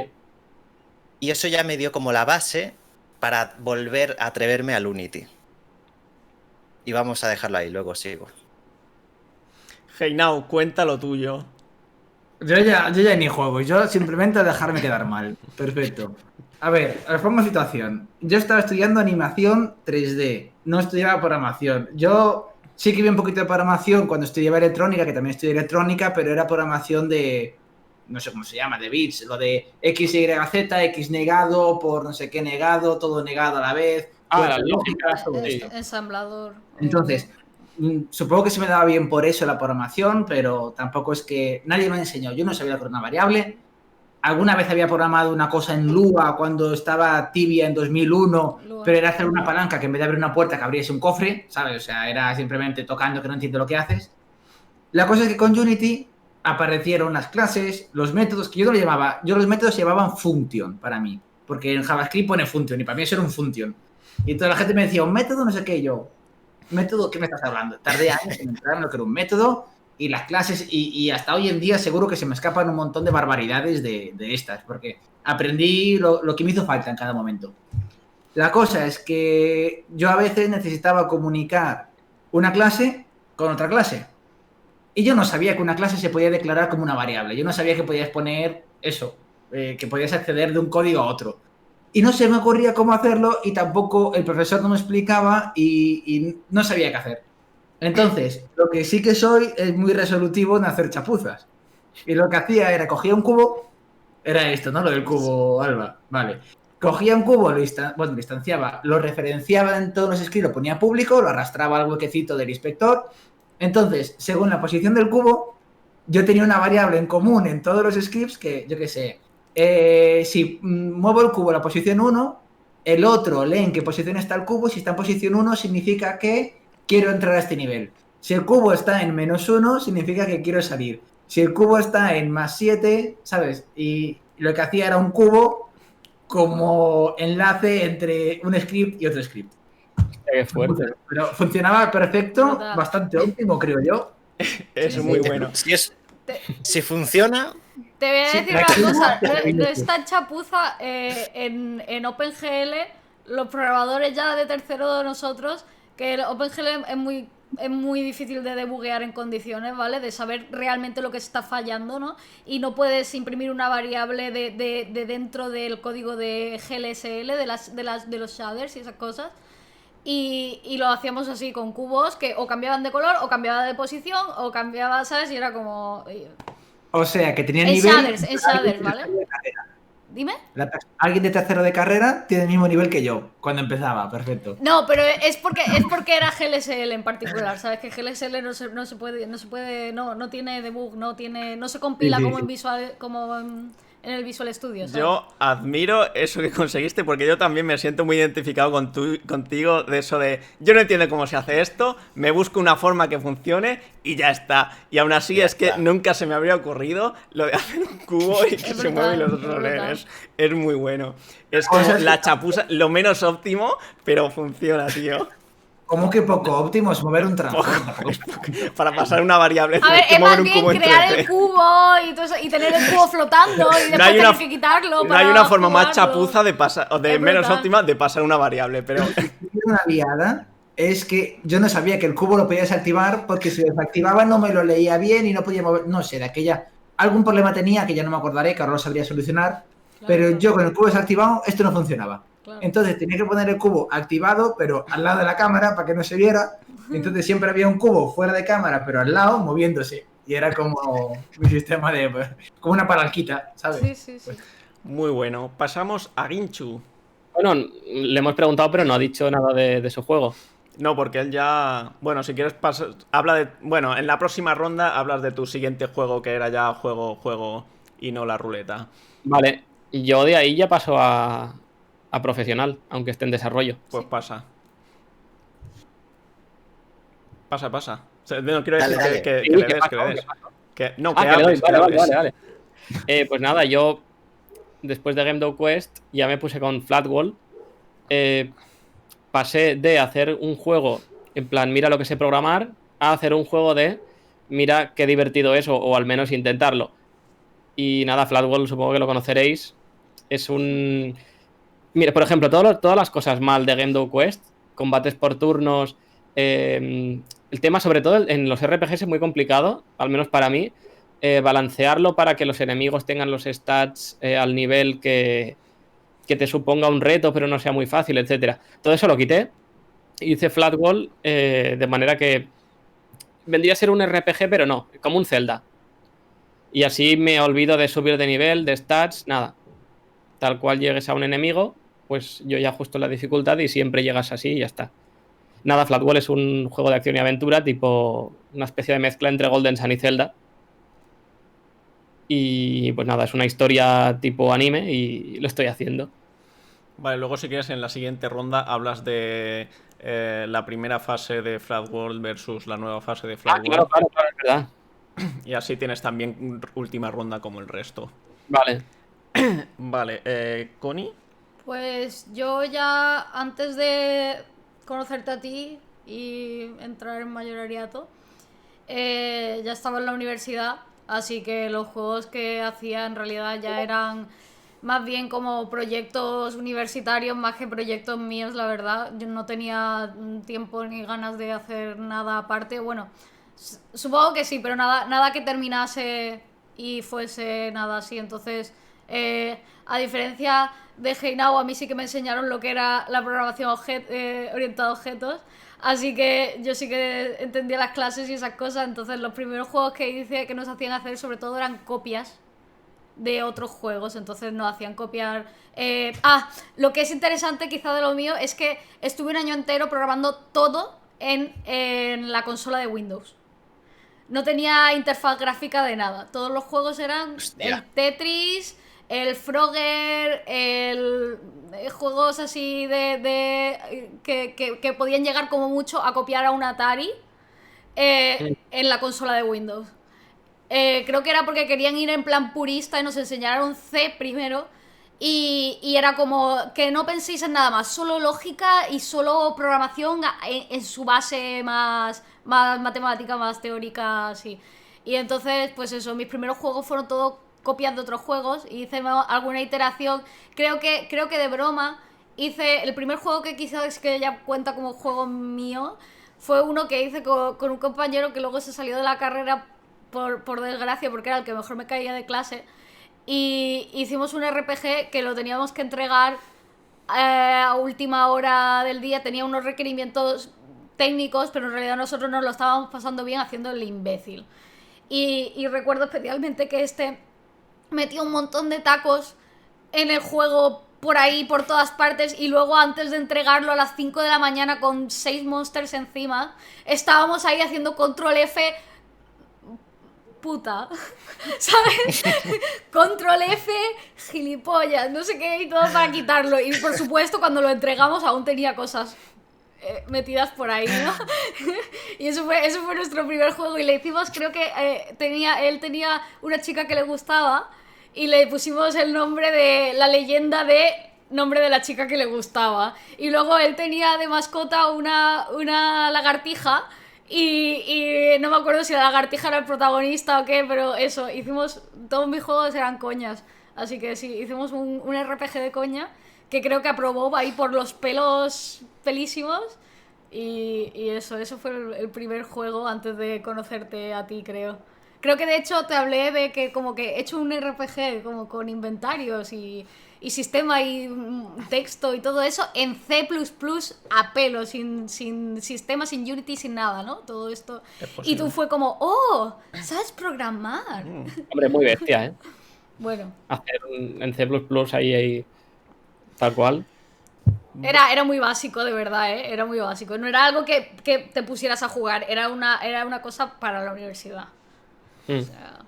Y eso ya me dio como la base para volver a atreverme al Unity. Y vamos a dejarlo ahí, luego sigo. Hey Now, cuenta lo tuyo. Yo ya ni juego, yo simplemente dejarme quedar mal. Perfecto. A ver, os pongo situación. Yo estaba estudiando animación 3D, no estudiaba programación. Yo sí que vi un poquito de programación cuando estudiaba electrónica, que también estudié electrónica, pero era programación de, no sé cómo se llama, de bits, lo de X, Y, Z, X negado por no sé qué negado, todo negado a la vez. La lógicas, todo sí. esto. Ensamblador. Entonces, supongo que se me daba bien por eso la programación, pero tampoco es que nadie me enseñó. Yo no sabía hacer una variable. Alguna vez había programado una cosa en Lua cuando estaba Tibia en 2001, Lua. pero era hacer una palanca que en vez de abrir una puerta que abriese un cofre, ¿sabes? O sea, era simplemente tocando que no entiendo lo que haces. La cosa es que con Unity aparecieron las clases, los métodos, que yo no lo llamaba, yo los métodos se llamaban function para mí, porque en JavaScript pone function y para mí eso era un function. Y toda la gente me decía, un método no sé qué, y yo, ¿método? ¿Qué me estás hablando? Tardé años en entrar en lo que era un método y las clases, y hasta hoy en día seguro que se me escapan un montón de barbaridades de estas, porque aprendí lo que me hizo falta en cada momento. La cosa es que yo a veces necesitaba comunicar una clase con otra clase. Y yo no sabía que una clase se podía declarar como una variable. Yo no sabía que podías poner eso, que podías acceder de un código a otro. Y no se me ocurría cómo hacerlo y tampoco el profesor no me explicaba y no sabía qué hacer. Entonces, lo que sí que soy es muy resolutivo en hacer chapuzas. Y lo que hacía era, cogía un cubo, era esto, ¿no? Lo del cubo Alba, vale. Cogía un cubo, lo distanciaba, lo referenciaba en todos los scripts, lo ponía público, lo arrastraba al huequecito del inspector. Entonces, según la posición del cubo, yo tenía una variable en común en todos los scripts que, yo qué sé, si muevo el cubo a la posición 1, el otro lee en qué posición está el cubo. Si está en posición 1, significa que quiero entrar a este nivel. Si el cubo está en -1, significa que quiero salir. Si el cubo está en +7, ¿sabes? Y lo que hacía era un cubo como enlace entre un script y otro script. Qué fuerte. Pero funcionaba perfecto, Brutal. Bastante óptimo, creo yo. Es Sí, muy sí. bueno. Si funciona, Te voy a Sí, decir una cosa, tranquilo. no es tan chapuza en OpenGL, los programadores ya de tercero de nosotros, que el OpenGL es muy difícil de debuguear en condiciones, ¿vale? De saber realmente lo que está fallando, ¿no? Y no puedes imprimir una variable de dentro del código de GLSL, de los shaders y esas cosas. Y lo hacíamos así con cubos que o cambiaban de color, o cambiaban de posición, o cambiaban, ¿sabes? Y era como... O sea, que tenía el En nivel... shaders, ¿vale? Dime. Alguien de tercero de carrera tiene el mismo nivel que yo cuando empezaba, perfecto. No, pero es porque era GLSL en particular, ¿sabes? Que GLSL no se puede, no tiene debug, no se compila Sí, sí, como sí. en Visual, como en el Visual Studio, ¿sabes? Yo admiro eso que conseguiste porque yo también me siento muy identificado contigo de eso de yo no entiendo cómo se hace esto, me busco una forma que funcione y ya está. Y aún así Ya es que está. nunca se me habría ocurrido lo de hacer un cubo y que Es se brutal, mueve y los es otros leen. brutal. Es muy bueno. Es como O sea, la chapuza, lo menos óptimo, pero funciona, tío. ¿Cómo que poco óptimo es mover un transform? Para pasar una variable A ver, tienes que es mover más un cubo bien en crear 3D. el cubo y, todo eso, y tener el cubo flotando y No hay después una- tener que quitarlo No hay una forma más jugarlo. chapuza de pasar, o de Es menos brutal. óptima de pasar una variable, pero Una liada es que yo no sabía que el cubo lo podía desactivar porque si lo desactivaba no me lo leía bien y no podía mover, no sé, de aquella... Algún problema tenía que ya no me acordaré, que ahora lo sabría solucionar, pero Claro. yo con el cubo desactivado esto no funcionaba. Claro. Entonces tenía que poner el cubo activado, pero al lado de la cámara para que no se viera. Entonces siempre había un cubo fuera de cámara, pero al lado, moviéndose. Y era como mi sistema de... como una palanquita, ¿sabes? Sí. muy bueno. Pasamos a Ginchu. Bueno, le hemos preguntado, pero no ha dicho nada de su juego. No, porque él ya... Bueno, si quieres habla de... Bueno, en la próxima ronda hablas de tu siguiente juego, que era ya juego y no la ruleta. Vale, yo de ahí ya paso a profesional, aunque esté en desarrollo. Pues pasa. Pasa. O sea, no quiero Dale, decir dale. que Sí, le ¿qué des, pasó? que le des. ¿Qué pasó? No, Ah, que que le doy, hables, que hables. vale. Pues nada, yo después de Game Quest ya me puse con Flatwall. Pasé de hacer un juego en plan, mira lo que sé programar, a hacer un juego de, mira qué divertido es, o al menos intentarlo. Y nada, Flatwall supongo que lo conoceréis. Es un... Mira, por ejemplo, todas las cosas mal de Game Quest, combates por turnos, el tema sobre todo en los RPGs es muy complicado, al menos para mí, balancearlo para que los enemigos tengan los stats al nivel que te suponga un reto, pero no sea muy fácil, etcétera. Todo eso lo quité. Hice Flatwall de manera que vendría a ser un RPG, pero no, como un Zelda. Y así me olvido de subir de nivel, de stats, nada. Tal cual llegues a un enemigo, pues yo ya ajusto la dificultad y siempre llegas así y ya está. Nada, Flatwall es un juego de acción y aventura, tipo una especie de mezcla entre Golden Sun y Zelda. Y pues nada, es una historia tipo anime y lo estoy haciendo. Vale, luego si quieres en la siguiente ronda hablas de la primera fase de Flat World versus la nueva fase de Flat Claro, World. es verdad. Y así tienes también última ronda como el resto. Vale. Vale, Connie. Pues yo ya antes de conocerte a ti y entrar en mayorariato, ya estaba en la universidad, así que los juegos que hacía en realidad ya eran más bien como proyectos universitarios más que proyectos míos, la verdad. Yo no tenía tiempo ni ganas de hacer nada aparte. Bueno, supongo que sí, pero nada que terminase y fuese nada así. Entonces, a diferencia de Heinau, a mí sí que me enseñaron lo que era la programación orientada a objetos. Así que yo sí que entendía las clases y esas cosas. Entonces, los primeros juegos que hice que nos hacían hacer sobre todo eran copias de otros juegos, entonces nos hacían copiar. Lo que es interesante quizá de lo mío es que estuve un año entero programando todo en la consola de Windows. No tenía interfaz gráfica de nada. Todos los juegos eran Hostia. el Tetris, el Frogger, juegos así que podían llegar como mucho a copiar a un Atari en la consola de Windows. Creo que era porque querían ir en plan purista y nos enseñaron C primero. Y era como que no penséis en nada más, solo lógica y solo programación en su base más matemática, más teórica, así. Y entonces, pues eso, mis primeros juegos fueron todos copias de otros juegos. Hice alguna iteración. Creo que de broma hice el primer juego que quizás que ya cuenta como juego mío. Fue uno que hice con un compañero que luego se salió de la carrera por desgracia, porque era el que mejor me caía de clase. Y hicimos un RPG que lo teníamos que entregar a última hora del día. Tenía unos requerimientos técnicos, pero en realidad nosotros nos lo estábamos pasando bien haciendo el imbécil. Y recuerdo especialmente que metió un montón de tacos en el juego por ahí, por todas partes, y luego antes de entregarlo a las 5 de la mañana con 6 monsters encima, estábamos ahí haciendo control F puta, ¿sabes? Control F, gilipollas, no sé qué, y todo para quitarlo. Y por supuesto, cuando lo entregamos aún tenía cosas metidas por ahí, ¿no? Y eso fue nuestro primer juego. Y le hicimos, creo que él tenía una chica que le gustaba y le pusimos el nombre de la leyenda de nombre de la chica que le gustaba. Y luego él tenía de mascota una lagartija. Y no me acuerdo si la lagartija era el protagonista o qué, pero eso, todos mis juegos eran coñas. Así que sí, hicimos un RPG de coña que creo que aprobó ahí por los pelos pelísimos. Y eso fue el primer juego antes de conocerte a ti, creo. Creo que de hecho te hablé de que como que he hecho un RPG como con inventarios y sistema y texto y todo eso en C++ a pelo, sin sistema, sin Unity, sin nada, ¿no? Todo esto. Y tú fue como, ¡oh! ¿Sabes programar? Hombre, muy bestia, ¿eh? Bueno. Hacer en C++ ahí tal cual. Era muy básico, de verdad, ¿eh? Era muy básico. No era algo que te pusieras a jugar, era una cosa para la universidad. O sea...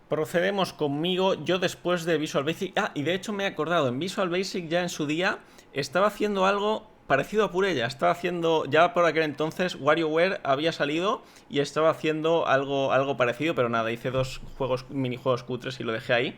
Procedemos conmigo, yo después de Visual Basic... y de hecho me he acordado, en Visual Basic ya en su día estaba haciendo algo parecido a Purella. Estaba haciendo, ya por aquel entonces, WarioWare había salido y estaba haciendo algo parecido, pero nada, hice 2 minijuegos cutres y lo dejé ahí.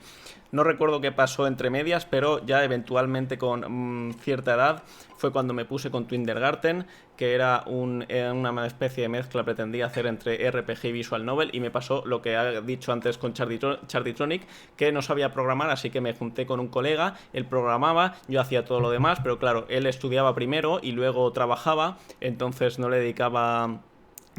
No recuerdo qué pasó entre medias, pero ya eventualmente con cierta edad fue cuando me puse con Twindergarten, que era una especie de mezcla, pretendía hacer entre RPG y Visual Novel, y me pasó lo que ha dicho antes con Charditronic, que no sabía programar, así que me junté con un colega, él programaba, yo hacía todo lo demás, pero claro, él estudiaba primero y luego trabajaba, entonces no le dedicaba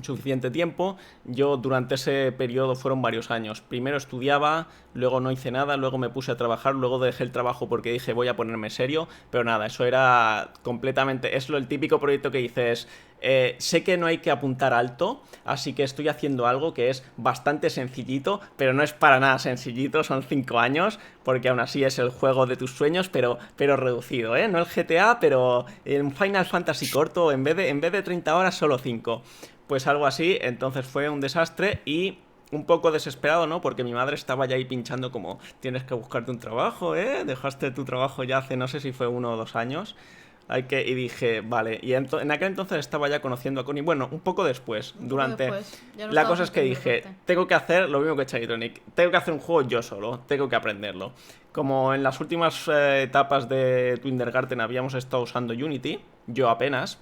suficiente tiempo. Yo durante ese periodo fueron varios años. Primero estudiaba, luego no hice nada, luego me puse a trabajar, luego dejé el trabajo porque dije voy a ponerme serio, pero nada, eso era completamente... Es el típico proyecto que dices... sé que no hay que apuntar alto, así que estoy haciendo algo que es bastante sencillito, pero no es para nada sencillito, son 5 años, porque aún así es el juego de tus sueños, pero reducido, ¿eh? No el GTA, pero en Final Fantasy corto, en vez de 30 horas, solo 5. Pues algo así, entonces fue un desastre y un poco desesperado, ¿no? Porque mi madre estaba ya ahí pinchando como, tienes que buscarte un trabajo, ¿eh? Dejaste tu trabajo ya hace, no sé si fue 1 o 2 años. Y dije, vale, y en aquel entonces estaba ya conociendo a Connie, bueno, un poco después, durante... Ya no La estaba cosa es que haciendo dije, deporte. tengo que hacer lo mismo que Charitronic, tengo que hacer un juego yo solo, tengo que aprenderlo. Como en las últimas etapas de Twindergarten habíamos estado usando Unity, yo apenas,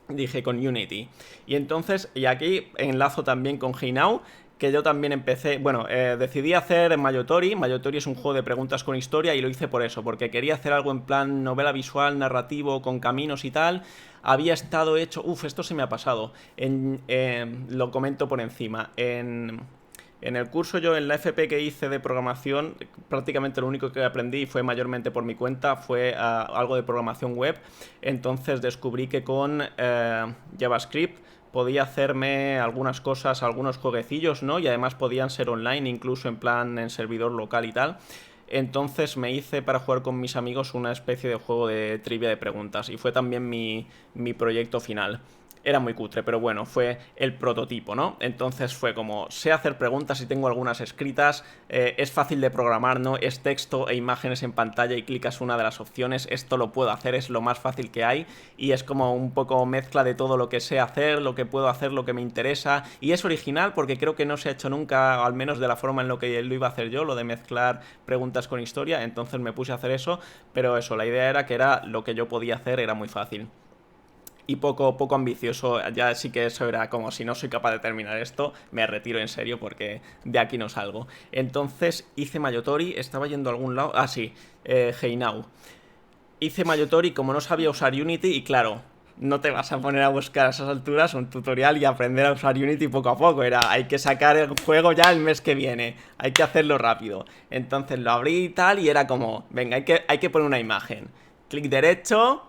dije con Unity. Y entonces, y aquí enlazo también con HeyNow, que yo también empecé, bueno, decidí hacer Mayotori. Mayotori es un juego de preguntas con historia y lo hice por eso, porque quería hacer algo en plan novela visual, narrativo, con caminos y tal. Había estado hecho, esto se me ha pasado, lo comento por encima, en el curso yo, en la FP que hice de programación, prácticamente lo único que aprendí, fue mayormente por mi cuenta, fue algo de programación web. Entonces descubrí que con JavaScript podía hacerme algunas cosas, algunos jueguecillos, ¿no? Y además podían ser online, incluso en plan en servidor local y tal. Entonces me hice para jugar con mis amigos una especie de juego de trivia de preguntas y fue también mi proyecto final. Era muy cutre, pero bueno, fue el prototipo, ¿no? Entonces fue como, sé hacer preguntas y tengo algunas escritas, es fácil de programar, ¿no? Es texto e imágenes en pantalla y clicas una de las opciones, esto lo puedo hacer, es lo más fácil que hay y es como un poco mezcla de todo lo que sé hacer, lo que puedo hacer, lo que me interesa y es original porque creo que no se ha hecho nunca, al menos de la forma en lo que lo iba a hacer yo, lo de mezclar preguntas con historia, entonces me puse a hacer eso, pero eso, la idea era que era lo que yo podía hacer, era muy fácil. Y poco ambicioso, ya sí que eso era como si no soy capaz de terminar esto, me retiro en serio porque de aquí no salgo. Entonces hice Mayotori, estaba yendo a algún lado, sí, HeyNow. Hice Mayotori como no sabía usar Unity y claro, no te vas a poner a buscar a esas alturas un tutorial y aprender a usar Unity poco a poco, hay que sacar el juego ya el mes que viene, hay que hacerlo rápido. Entonces lo abrí y tal y era como, venga, hay que poner una imagen. Clic derecho,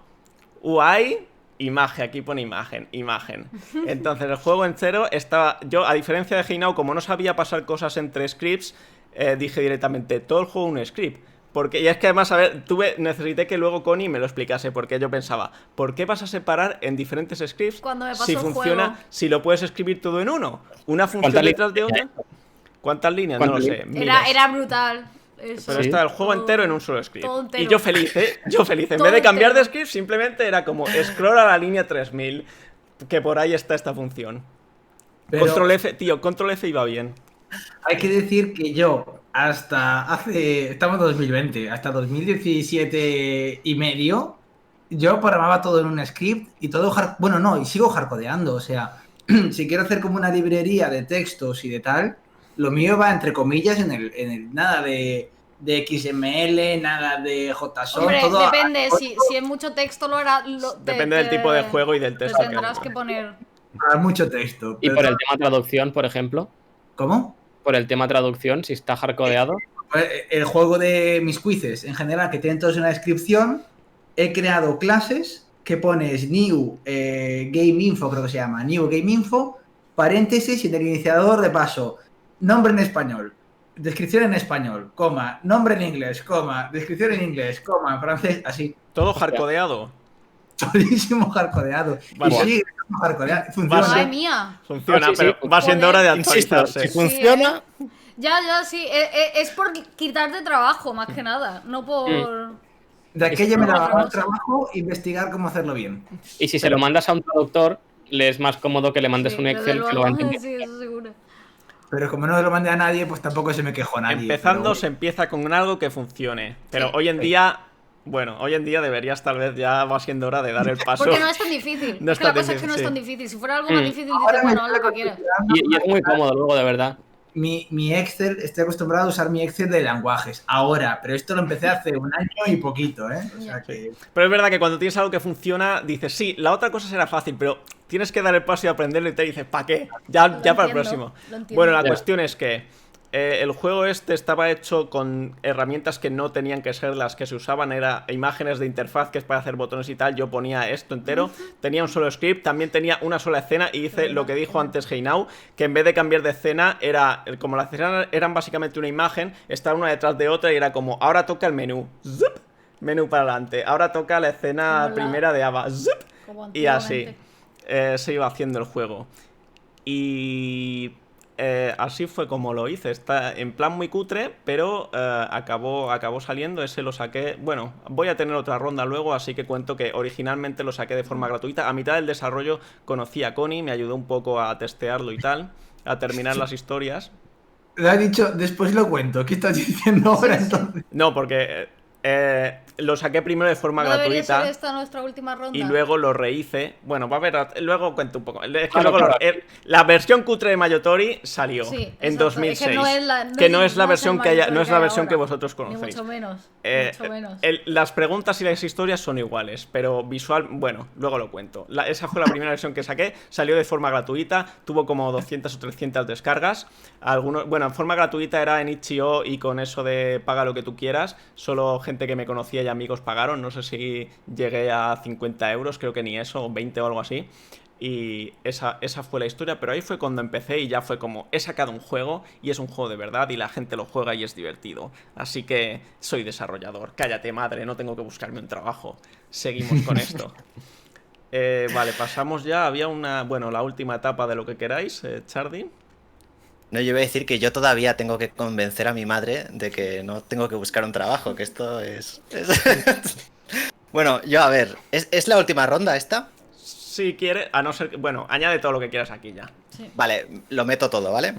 UI... Imagen, aquí pone imagen. Entonces el juego entero estaba... Yo, a diferencia de HeyNow, como no sabía pasar cosas entre scripts, dije directamente, todo el juego un script. Porque, y es que además, a ver, necesité que luego Connie me lo explicase, porque yo pensaba, ¿por qué vas a separar en diferentes scripts Cuando me pasó si el funciona, juego. si lo puedes escribir todo en uno? Una función ¿Cuántas detrás de otra. ¿Cuántas líneas? No lo sé. Era brutal. Eso. Pero está el juego entero en un solo script. Todo entero. Y yo feliz, ¿eh? Yo feliz. En Todo vez de cambiar entero. de script, simplemente era como scroll a la línea 3000. Que por ahí está esta función. Pero- Control F, tío, Control F iba bien. Hay que decir que yo, estamos en 2020, hasta 2017 y medio, yo programaba todo en un script y todo, y sigo hardcodeando, o sea, si quiero hacer como una librería de textos y de tal, lo mío va entre comillas en el nada de XML, nada de JSON, Hombre, todo depende, si es mucho texto lo hará... Depende del tipo de juego y del texto Te que tendrás haga. que poner... a mucho texto. Y pero por el tema traducción, por ejemplo, ¿Cómo? por el tema traducción, si está hardcodeado, El juego de mis quizzes, en general, que tienen todos una descripción, he creado clases que pones new game info, creo que se llama, new game info, paréntesis y en el iniciador de paso, nombre en español, descripción en español, coma, nombre en inglés, coma, descripción en inglés, coma, en francés, así, Todo hardcodeado. todísimo hardcodeado. Vale. Y sigue hardcodeado, Va funciona. a ser- ¡Madre mía! Funciona, Sí, sí, pero va siendo hora de Insisto, actualizarse. si funciona, Ya, sí. Es por quitarte trabajo, más que nada. No por... De aquello me No, daba no más sé. trabajo investigar cómo hacerlo bien. Y si se lo mandas a un traductor, le es más cómodo que le mandes Sí, un desde Excel que lo va a luego. entender. Sí, eso seguro. Pero como no lo mandé a nadie, pues tampoco se me quejó nadie. Empezando Pero se empieza con algo que funcione. Pero Sí. hoy en día, bueno, hoy en día deberías tal vez ya va siendo hora de dar el paso. Porque no es tan difícil. No es es que la tan cosa es que no es difícil, tan sí. difícil. Si fuera algo más difícil, dices, ahora me bueno, haz lo que estoy quieras. acostumbrando Y es muy cómodo luego, de verdad. mi Excel, estoy acostumbrado a usar mi Excel de lenguajes. Ahora, pero esto lo empecé hace un año y poquito, ¿eh? O sea Ya. que. Pero es verdad que cuando tienes algo que funciona, dices, sí, la otra cosa será fácil, pero tienes que dar el paso y aprenderlo y te dices, ¿para qué? Ya para el entiendo, próximo. lo entiendo. Bueno, la Ya. cuestión es que el juego este estaba hecho con herramientas que no tenían que ser las que se usaban, era imágenes de interfaz que es para hacer botones y tal. Yo ponía esto entero, tenía un solo script, también tenía una sola escena y hice lo que dijo antes Heinau, que en vez de cambiar de escena, era como las escenas eran básicamente una imagen, estaba una detrás de otra y era como, ahora toca el menú, ¡zup! Menú para adelante, ahora toca la escena Como la- primera de Ava, ¡zup! Como Y así antiguamente. se iba haciendo el juego. Y así fue como lo hice. Está en plan muy cutre, pero acabó saliendo. Ese lo saqué. Bueno, voy a tener otra ronda luego, así que cuento que originalmente lo saqué de forma gratuita. A mitad del desarrollo conocí a Connie, me ayudó un poco a testearlo y tal, a terminar las historias. Lo ha dicho, después lo cuento. ¿Qué estás diciendo ahora entonces? No, porque lo saqué primero de forma ¿No debería gratuita. ser esta nuestra última ronda? Y luego lo rehice. Bueno, va a ver, luego cuento un poco. Es que Claro, luego claro. la versión cutre de Mayotori salió Sí, en exacto. 2006. Es que no es la, que no es la el versión que haya, no es la hay versión que ahora. vosotros Ni conocéis. mucho menos. Mucho menos. Las preguntas y las historias son iguales, pero visual, bueno, luego lo cuento. Esa fue la primera versión que saqué, salió de forma gratuita, tuvo como 200 o 300 descargas. Bueno, en forma gratuita era en itch.io y con eso de paga lo que tú quieras, solo gente que me conocía y amigos pagaron, no sé si llegué a 50 euros, creo que ni eso, o 20 o algo así. Y esa fue la historia, pero ahí fue cuando empecé y ya fue como, he sacado un juego y es un juego de verdad y la gente lo juega y es divertido. Así que soy desarrollador. Cállate, madre, no tengo que buscarme un trabajo. Seguimos con esto. Vale, pasamos ya. Había la última etapa de lo que queráis, Chardy. No, yo iba a decir que yo todavía tengo que convencer a mi madre de que no tengo que buscar un trabajo, que esto es... Bueno, yo a ver, ¿es la última ronda esta? Si quieres, a no ser que... Bueno, añade todo lo que quieras aquí ya. Sí. Vale, lo meto todo, ¿vale?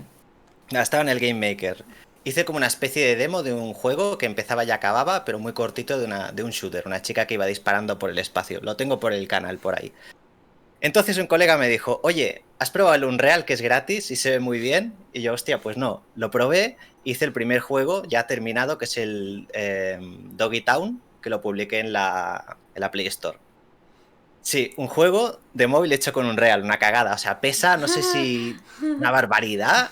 Estaba en el Game Maker. Hice como una especie de demo de un juego que empezaba y acababa, pero muy cortito de un shooter, una chica que iba disparando por el espacio. Lo tengo por el canal, por ahí. Entonces un colega me dijo, oye, ¿has probado el Unreal que es gratis y se ve muy bien? Y yo, hostia, pues no. Lo probé, hice el primer juego ya terminado, que es el Doggy Town, que lo publiqué en la Play Store. Sí, un juego de móvil hecho con Unreal, una cagada. O sea, pesa, no sé si una barbaridad.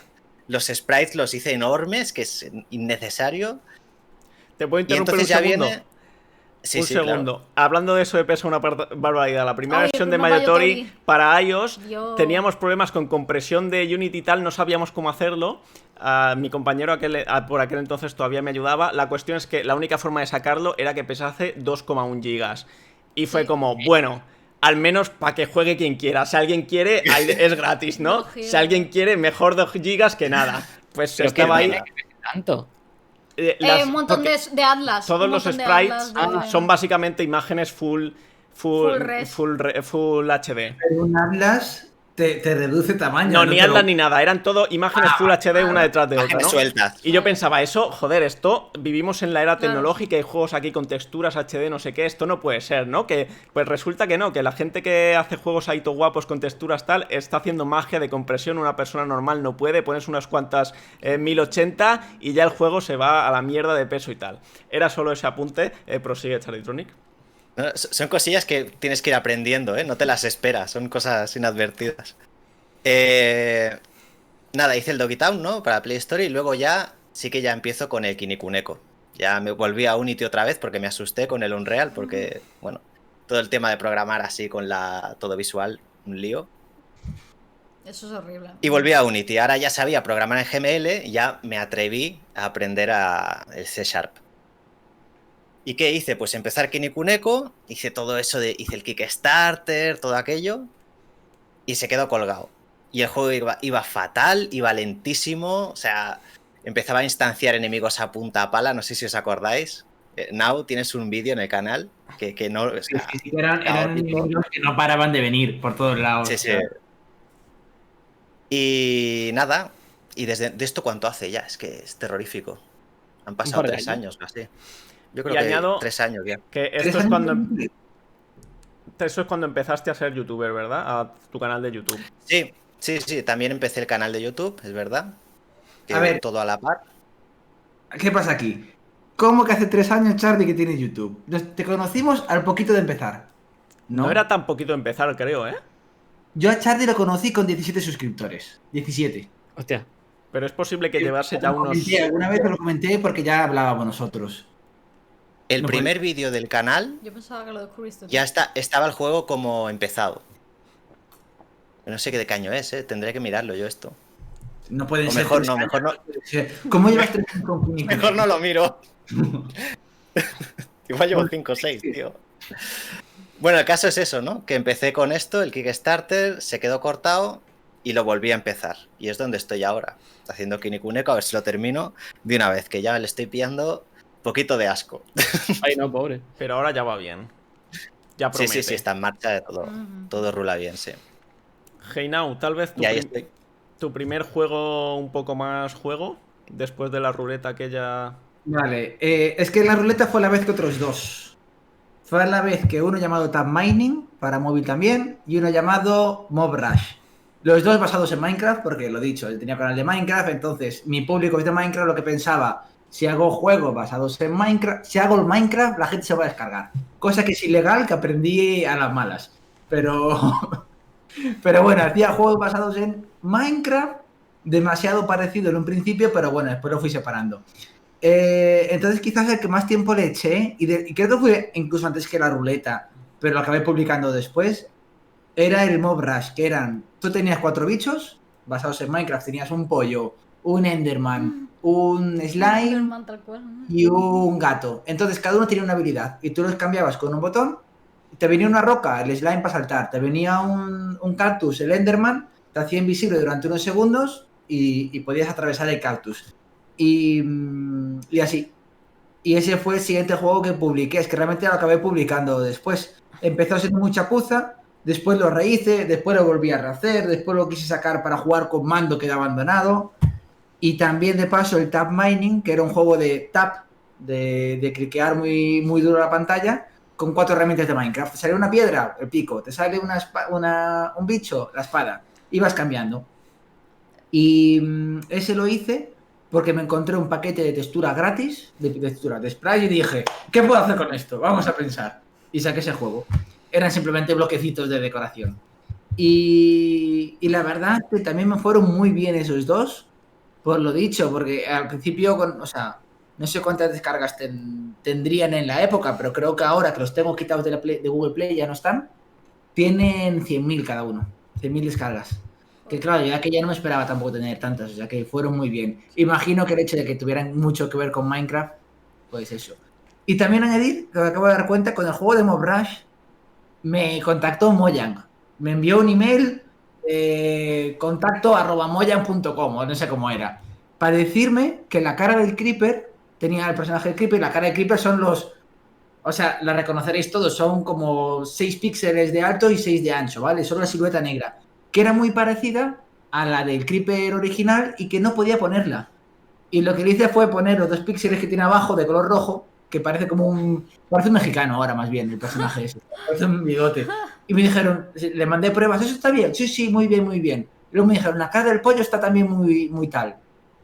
Los sprites los hice enormes, que es innecesario. ¿Te puedo Y interrumpir un entonces ya segundo? viene... Sí, un sí, segundo. claro. Hablando de eso de pesa una barbaridad. La primera Ay, versión el de primer Mayotori Mayotori. para iOS Dios. teníamos problemas con compresión de Unity y tal, no sabíamos cómo hacerlo. Mi compañero por aquel entonces todavía me ayudaba. La cuestión es que la única forma de sacarlo era que pesase 2,1 gigas. Y fue Sí. como, bueno, al menos para que juegue quien quiera. Si alguien quiere, es gratis, ¿no? No, Si alguien quiere, mejor 2 gigas que nada. Pues Pero estaba que ahí. no tiene tanto. Un montón porque de atlas. todos un los montón de sprites atlas de- son básicamente imágenes full res. full HD. Pero un Atlas te reduce tamaño. No, ni te lo- Atlas ni nada, eran todo imágenes full HD una detrás de otra, Imágenes ¿no? sueltas. Y yo pensaba, eso, joder, esto, vivimos en la era Claro. tecnológica, hay juegos aquí con texturas HD, no sé qué, esto no puede ser, ¿no? Que pues resulta que no, que la gente que hace juegos ahí todo guapos con texturas tal, está haciendo magia de compresión, una persona normal no puede, pones unas cuantas 1080 y ya el juego se va a la mierda de peso y tal. Era solo ese apunte, prosigue Charlitronic. No, son cosillas que tienes que ir aprendiendo, ¿eh? No te las esperas, son cosas inadvertidas. Nada, hice el Doggy Town, ¿no? Para Play Store y luego ya sí que ya empiezo con el Kinikuneko. Ya me volví a Unity otra vez porque me asusté con el Unreal porque, bueno, todo el tema de programar así con todo visual, un lío. Eso es horrible. Y volví a Unity. Ahora ya sabía programar en GML y ya me atreví a aprender el C Sharp. ¿Y qué hice? Pues empezar Kinikuneko, hice todo eso, hice el Kickstarter, todo aquello, y se quedó colgado. Y el juego iba fatal, iba lentísimo, o sea, empezaba a instanciar enemigos a punta pala, no sé si os acordáis. Now tienes un vídeo en el canal que no... o Sí, sea, sí, sí, eran caótico. vídeos que no paraban de venir por todos lados. Sí, sí. Y nada, y de esto cuánto hace ya, es que es terrorífico. Han pasado par de 3 años. años casi. Yo creo Y que añado 3 años ya. que ¿Tres esto es años? cuando empezaste a ser youtuber, ¿verdad? A tu canal de YouTube. Sí, sí, sí, también empecé el canal de YouTube, es verdad. Que A ver. todo a la par. ¿Qué pasa aquí? ¿Cómo que hace 3 años, Charlie, que tiene YouTube? Te conocimos al poquito de empezar. No era tan poquito empezar, creo, ¿eh? Yo a Charlie lo conocí con 17 suscriptores. 17. Hostia. Pero es posible que llevase ya unos... Alguna vez os lo comenté porque ya hablábamos nosotros. El No primer vídeo del canal Yo pensaba que lo descubriste tú. ya estaba el juego como empezado. No sé qué de caño es, ¿eh? Tendré que mirarlo yo esto. No pueden O ser. mejor 3 no, años. mejor no. ¿Cómo llevas 3 años con Kuni Kuni? Mejor no lo miro. Igual llevo 5 o 6, tío. Bueno, el caso es eso, ¿no? Que empecé con esto, el Kickstarter, se quedó cortado y lo volví a empezar. Y es donde estoy ahora, haciendo Kinikuneko, a ver si lo termino de una vez, que ya le estoy pillando poquito de asco. Ay, no, pobre. Pero ahora ya va bien. Ya Sí, promete. sí, sí, está en marcha de todo. Ujú. Todo rula bien, sí. Hey Now, tal vez Y ahí estoy. tu primer juego un poco más juego, después de la ruleta aquella... Vale, es que la ruleta fue la vez que otros dos. Fue la vez que uno llamado Tab Mining, para móvil también, y uno llamado Mob Rush. Los dos basados en Minecraft, porque lo dicho, él tenía canal de Minecraft, entonces mi público es de Minecraft, lo que pensaba, si hago juegos basados en Minecraft, si hago el Minecraft, la gente se va a descargar. Cosa que es ilegal, que aprendí a las malas. Pero, pero bueno, hacía juegos basados en Minecraft, demasiado parecido en un principio, pero bueno, después lo fui separando. Entonces quizás el que más tiempo le eché, y creo que fue incluso antes que la ruleta, pero lo acabé publicando después, era el Mob Rush, que eran, tú tenías 4 bichos basados en Minecraft, tenías un pollo, un Enderman, un slime Enderman, tal cual. y un gato. Entonces cada uno tenía una habilidad y tú los cambiabas con un botón, te venía una roca, el slime para saltar, te venía un cactus, el Enderman, te hacía invisible durante unos segundos y podías atravesar el cactus. Y así. Y ese fue el siguiente juego que publiqué. Es que realmente lo acabé publicando después. Empezó siendo mucha puza, después lo rehice, después lo volví a rehacer, después lo quise sacar para jugar con mando, quedó abandonado. Y también de paso el Tab Mining, que era un juego de tap, de cliquear muy, muy duro la pantalla, con 4 herramientas de Minecraft. Te sale una piedra, el pico. Te sale un bicho, la espada. Y vas cambiando. Y ese lo hice porque me encontré un paquete de textura gratis, de textura de spray, y dije, ¿qué puedo hacer con esto? Vamos a pensar. Y saqué ese juego. Eran simplemente bloquecitos de decoración. Y la verdad que también me fueron muy bien esos dos, por lo dicho, porque al principio, o sea, no sé cuántas descargas tendrían en la época, pero creo que ahora que los tengo quitados de Google Play ya no están, tienen 100.000 cada uno, 100.000 descargas. Que claro, ya que ya no me esperaba tampoco tener tantas, o sea que fueron muy bien. Imagino que el hecho de que tuvieran mucho que ver con Minecraft, pues eso. Y también añadir, que me acabo de dar cuenta, con el juego de Mob Rush, me contactó Mojang. Me envió un email, contacto@mojang.com, o no sé cómo era, para decirme que la cara del Creeper, tenía el personaje del Creeper, y la cara del Creeper son los... O sea, la reconoceréis todos, son como 6 píxeles de alto y 6 de ancho, ¿vale? Solo la silueta negra, que era muy parecida a la del Creeper original y que no podía ponerla. Y lo que le hice fue poner los 2 píxeles que tiene abajo de color rojo, que parece como un... Parece un mexicano ahora más bien, el personaje ese. Parece un bigote. Y me dijeron, le mandé pruebas, ¿eso está bien? Sí, sí, muy bien, muy bien. Y luego me dijeron, la cara del pollo está también muy, muy tal.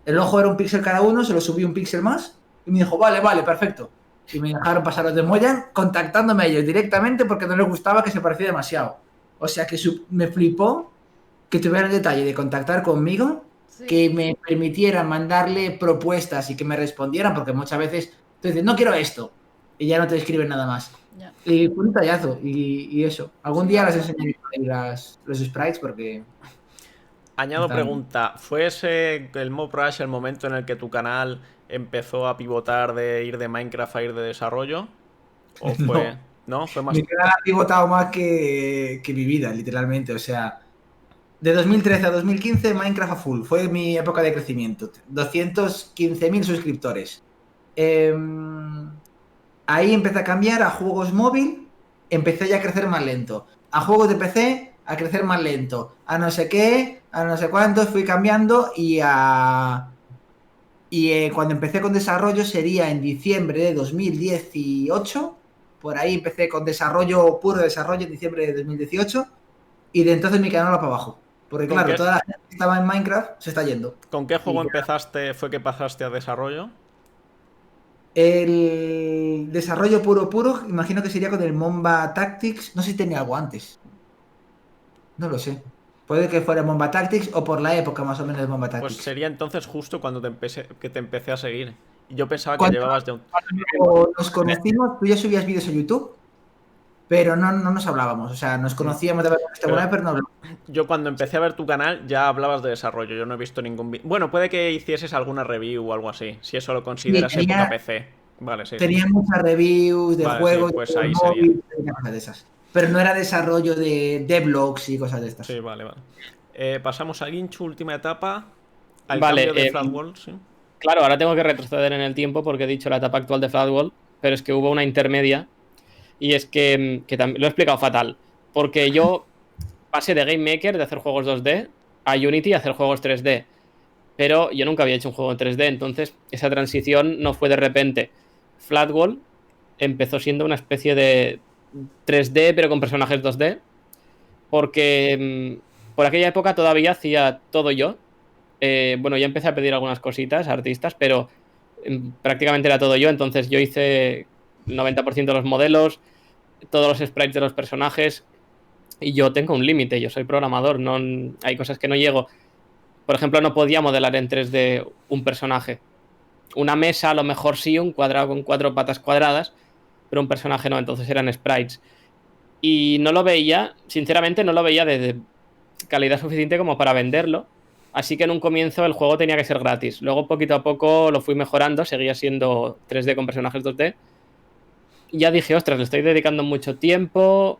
El ojo era un píxel cada uno, se lo subí un píxel más y me dijo, vale, vale, perfecto. Y me dejaron pasar los de Mojang contactándome a ellos directamente porque no les gustaba, que se parecía demasiado. O sea que me flipó que tuvieran el detalle de contactar conmigo, Sí. que me permitieran mandarle propuestas y que me respondieran, porque muchas veces tú dices, no quiero esto, y ya no te escriben nada más. Ya. Y fue un tallazo, y eso. Algún Sí, día la las verdad. enseñaré los sprites porque... Añado Están- pregunta, ¿fue ese el Mob Rush el momento en el que tu canal empezó a pivotar de ir de Minecraft a ir de desarrollo? ¿O fue...? ¿No? Fue más... Mi canal ha pivotado más que mi vida, literalmente. O sea, de 2013 a 2015, Minecraft a full. Fue mi época de crecimiento. 215.000 suscriptores. Ahí empecé a cambiar a juegos móvil, empecé ya a crecer más lento. A juegos de PC, a crecer más lento. A no sé qué, a no sé cuántos, fui cambiando cuando empecé con desarrollo sería en diciembre de 2018. Por ahí empecé con desarrollo, puro desarrollo en diciembre de 2018. Y de entonces mi canal va para abajo. Porque ¿Con claro, qué, toda la gente que estaba en Minecraft se está yendo. con qué juego Y empezaste? ¿Fue que pasaste a desarrollo? el desarrollo puro puro, imagino que sería con el Momba Tactics. No sé si tenía algo antes. No lo sé. Puede que fuera Momba Tactics o por la época más o menos de Momba Pues Tactics. sería entonces justo cuando que te empecé a seguir. Y yo pensaba que Cuando llevabas de un... nos conocimos, tú ya subías vídeos a YouTube, pero no nos hablábamos. O sea, nos conocíamos de haber visto alguna Pero vez, pero no hablábamos. yo cuando empecé a ver tu canal ya hablabas de desarrollo. Yo no he visto ningún vídeo. Bueno, puede que hicieses alguna review o algo así. Si eso lo Y consideras época PC. Vale, sí, sí. tenía muchas reviews de Vale, sí, juegos, de pues juegos ahí sería. móviles, de cosas de esas. Pero no era desarrollo de blogs y cosas de Sí, estas. vale, vale. Pasamos a Ginchu, última etapa. Al Vale, cambio de Flatworld, sí. claro, ahora tengo que retroceder en el tiempo porque he dicho la etapa actual de Flatworld, pero es que hubo una intermedia y es que también lo he explicado fatal. Porque yo pasé de Game Maker, de hacer juegos 2D, a Unity a hacer juegos 3D. Pero yo nunca había hecho un juego en 3D, entonces esa transición no fue de repente. Flatworld empezó siendo una especie de 3D, pero con personajes 2D, porque por aquella época todavía hacía todo yo. Bueno, ya empecé a pedir algunas cositas a artistas, pero prácticamente era todo yo, entonces yo hice el 90% de los modelos, todos los sprites de los personajes, y yo tengo un límite, yo soy programador, no, hay cosas que no llego. Por ejemplo, no podía modelar en 3D un personaje. Una mesa a lo mejor sí, un cuadrado con 4 patas cuadradas, pero un personaje no, entonces eran sprites. Y no lo veía, sinceramente no lo veía de calidad suficiente como para venderlo. Así que en un comienzo el juego tenía que ser gratis. Luego poquito a poco lo fui mejorando, seguía siendo 3D con personajes 2D. Y ya dije, ostras, le estoy dedicando mucho tiempo,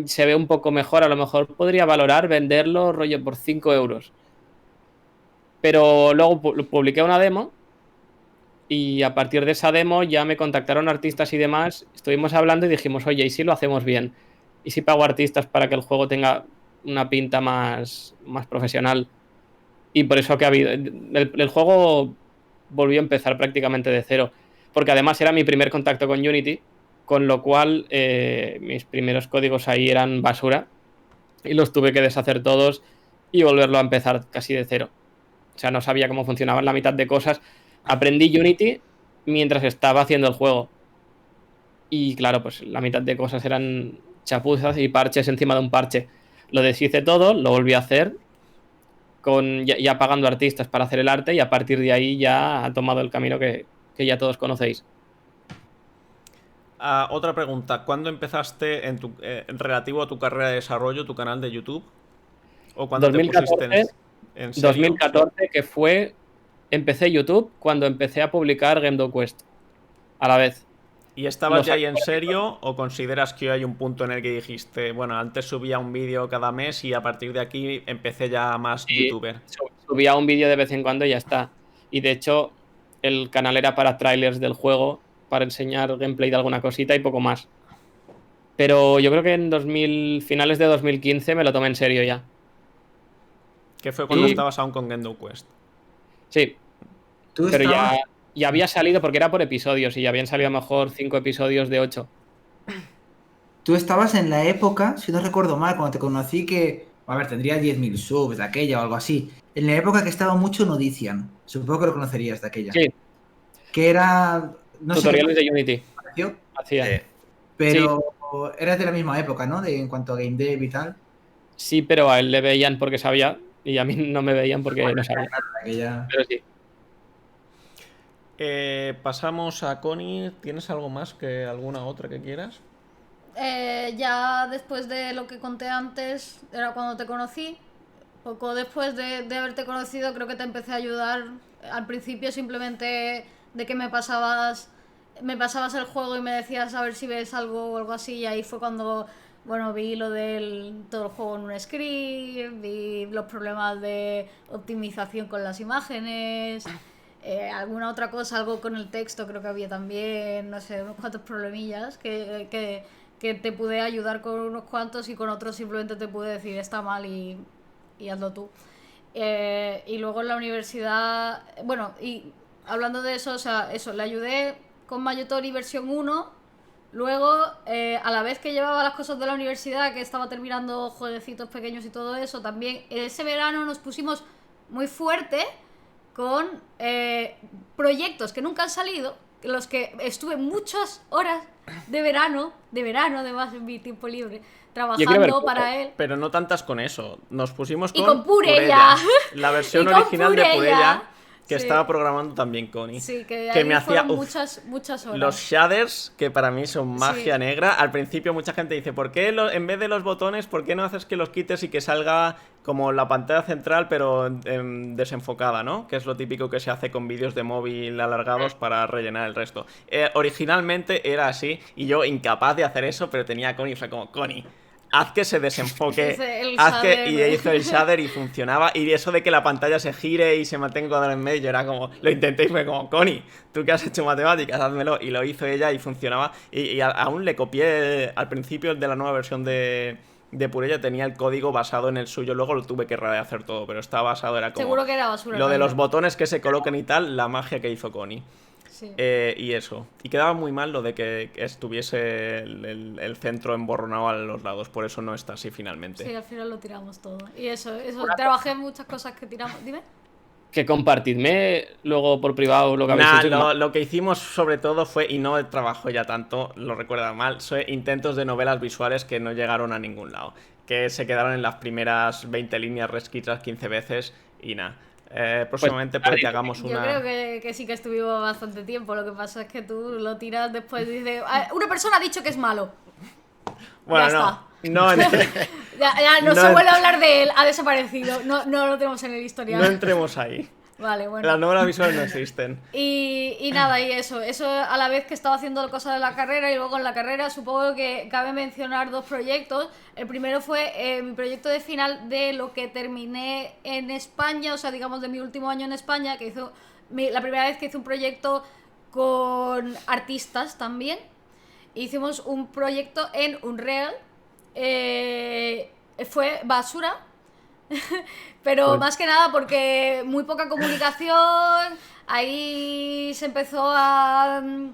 se ve un poco mejor, a lo mejor podría valorar venderlo rollo por 5 euros. Pero luego publiqué una demo y a partir de esa demo ya me contactaron artistas y demás, estuvimos hablando y dijimos, oye, ¿y si lo hacemos bien? ¿Y si pago artistas para que el juego tenga una pinta más profesional? Y por eso que ha habido... El juego volvió a empezar prácticamente de cero, porque además era mi primer contacto con Unity, con lo cual mis primeros códigos ahí eran basura y los tuve que deshacer todos y volverlo a empezar casi de cero. O sea, no sabía cómo funcionaban la mitad de cosas. Aprendí Unity mientras estaba haciendo el juego. Y claro, pues la mitad de cosas eran chapuzas y parches encima de un parche. Lo deshice todo, lo volví a hacer ya pagando artistas para hacer el arte y a partir de ahí ya ha tomado el camino que ya todos conocéis. Otra pregunta. ¿Cuándo empezaste en relativo a tu carrera de desarrollo, tu canal de YouTube? ¿O cuándo te pusiste 2014, en serio? 2014 que fue... Empecé YouTube cuando empecé a publicar Game Quest a la vez. ¿Y estabas ya ahí en serio o consideras que hoy hay un punto en el que dijiste, bueno, antes subía un vídeo cada mes y a partir de aquí empecé ya más youtuber? Subía un vídeo de vez en cuando y ya está. Y de hecho, el canal era para trailers del juego, para enseñar gameplay de alguna cosita y poco más. Pero yo creo que en finales de 2015 me lo tomé en serio ya. Que fue cuando Y estabas aún con Gendo Quest. sí, Tú pero estabas, ya había salido porque era por episodios y ya habían salido a lo mejor 5 episodios de 8. tú estabas en la época, si no recuerdo mal, cuando te conocí que, a ver, tendría 10.000 subs de aquella o algo así. En la época que estaba mucho Nodician. Supongo que lo conocerías de aquella. Sí, Que era, no sé qué tutoriales de Unity. pareció, Hacía. pero era de la misma época, ¿no? En cuanto a game dev y tal. Sí, pero a él le veían porque sabía y a mí no me veían porque no sabía. Aquella... Pero sí. Pasamos a Connie. ¿Tienes algo más que alguna otra que quieras? Ya después de lo que conté antes, era cuando te conocí. Poco después de haberte conocido, creo que te empecé a ayudar. Al principio simplemente de que me pasabas el juego y me decías a ver si ves algo o algo así. Y ahí fue cuando, bueno, vi lo del todo el juego en un script, vi los problemas de optimización con las imágenes. alguna otra cosa, algo con el texto creo que había también, no sé, unos cuantos problemillas que te pude ayudar con unos cuantos y con otros simplemente te pude decir está mal y hazlo tú. Y luego en la universidad, bueno, y hablando de eso, o sea, eso, le ayudé con Mayotori versión 1. Luego, a la vez que llevaba las cosas de la universidad, que estaba terminando jueguecitos pequeños y todo eso, también ese verano nos pusimos muy fuerte con proyectos que nunca han salido, en los que estuve muchas horas de verano además en mi tiempo libre, trabajando para él. Pero no tantas con eso. Nos pusimos Y con con Purella. la versión Y con original de Purella, que sí. estaba programando también Connie. Sí, que me hacía muchas horas. los shaders, que para mí son magia negra. Al principio mucha gente dice, ¿por qué en vez de los botones, por qué no haces que los quites y que salga como la pantalla central pero desenfocada, ¿no? Que es lo típico que se hace con vídeos de móvil alargados para rellenar el resto. Originalmente era así y yo incapaz de hacer eso, pero tenía a Connie, fue como, Connie, haz que se desenfoque, y hizo el shader y funcionaba. Y eso de que la pantalla se gire y se mantenga cuadrada en medio, era como, lo intenté y fue como, Connie, tú que has hecho matemáticas, házmelo. Y lo hizo ella y funcionaba. Y aún le copié al principio de la nueva versión de Purella, tenía el código basado en el suyo. Luego lo tuve que rehacer todo, pero estaba basado, era como... Seguro que era basura. Lo de los botones que se coloquen y tal, la magia que hizo Connie. Sí. Y eso. Y quedaba muy mal lo de que estuviese el centro emborronado a los lados. Por eso no está así finalmente. Sí, al final lo tiramos todo. Y eso trabajé en muchas cosas que tiramos. Dime. Que compartidme luego por privado lo que habéis hecho. Lo que hicimos sobre todo fue, y no trabajo ya tanto, lo recuerda mal, fue intentos de novelas visuales que no llegaron a ningún lado. Que se quedaron en las primeras 20 líneas reescritas 15 veces y nada. Próximamente puede que hagamos una... Yo creo que sí que estuvimos bastante tiempo. Lo que pasa es que tú lo tiras después y dices, una persona ha dicho que es malo. Bueno, ya no. ya no se vuelve a hablar de él, ha desaparecido. No lo tenemos en el historial. No entremos ahí. Vale, bueno. Las novelas visuales no existen. Y nada, y eso a la vez que estaba haciendo cosas de la carrera. Y luego en la carrera supongo que cabe mencionar dos proyectos. El primero fue mi proyecto de final de lo que terminé en España, o sea, digamos de mi último año en España, que hizo la primera vez que hice un proyecto con artistas también. Hicimos un proyecto en Unreal, fue basura. Pero Pues... más que nada porque muy poca comunicación, ahí se empezó a... no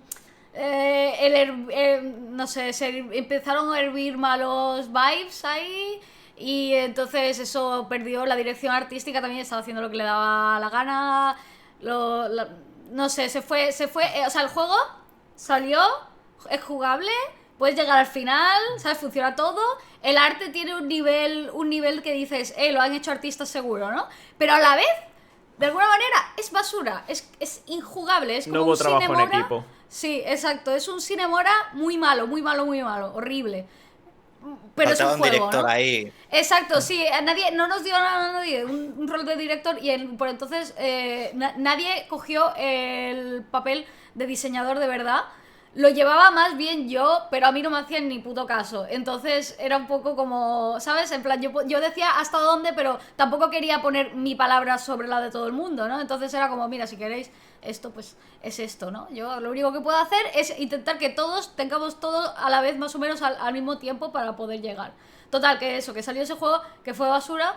sé, se empezaron a hervir malos vibes ahí y entonces eso perdió la dirección artística, también estaba haciendo lo que le daba la gana, no sé, se fue, o sea, el juego salió, es jugable, puedes llegar al final, ¿sabes? Funciona todo. El arte tiene un nivel que dices, lo han hecho artistas seguro, ¿no? Pero a la vez, de alguna manera, es basura, es injugable, es como no hubo un trabajo Cinemora. en equipo. Sí, exacto, es un Cinemora muy malo, horrible. Pero faltaba es un juego, director ¿no? Ahí. Exacto, sí, no nos dio a nadie un rol de director y por entonces nadie cogió el papel de diseñador de verdad. Lo llevaba más bien yo, pero a mí no me hacían ni puto caso. Entonces era un poco como, ¿sabes? En plan, yo decía hasta dónde, pero tampoco quería poner mi palabra sobre la de todo el mundo, ¿no? Entonces era como, mira, si queréis esto, pues es esto, ¿no? Yo lo único que puedo hacer es intentar que todos tengamos todo a la vez más o menos al mismo tiempo para poder llegar. Total, que salió ese juego, que fue basura,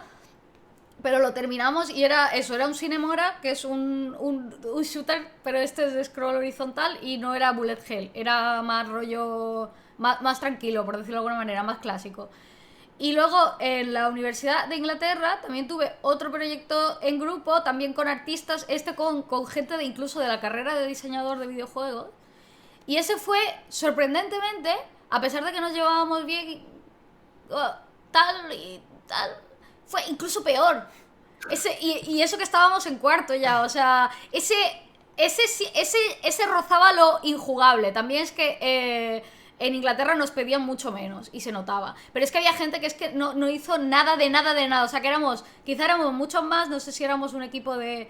pero lo terminamos y era un Cinemora, que es un shooter, pero este es de scroll horizontal y no era bullet hell, era más rollo, más tranquilo, por decirlo de alguna manera, más clásico. Y luego en la Universidad de Inglaterra también tuve otro proyecto en grupo, también con artistas, con gente incluso de la carrera de diseñador de videojuegos. Y ese fue, sorprendentemente, a pesar de que nos llevábamos bien, tal, fue incluso peor. Y eso que estábamos en cuarto ya, o sea, ese rozaba lo injugable. También es que en Inglaterra nos pedían mucho menos y se notaba. Pero es que había gente que es que no hizo nada de nada. O sea, que quizá éramos muchos más, no sé si éramos un equipo de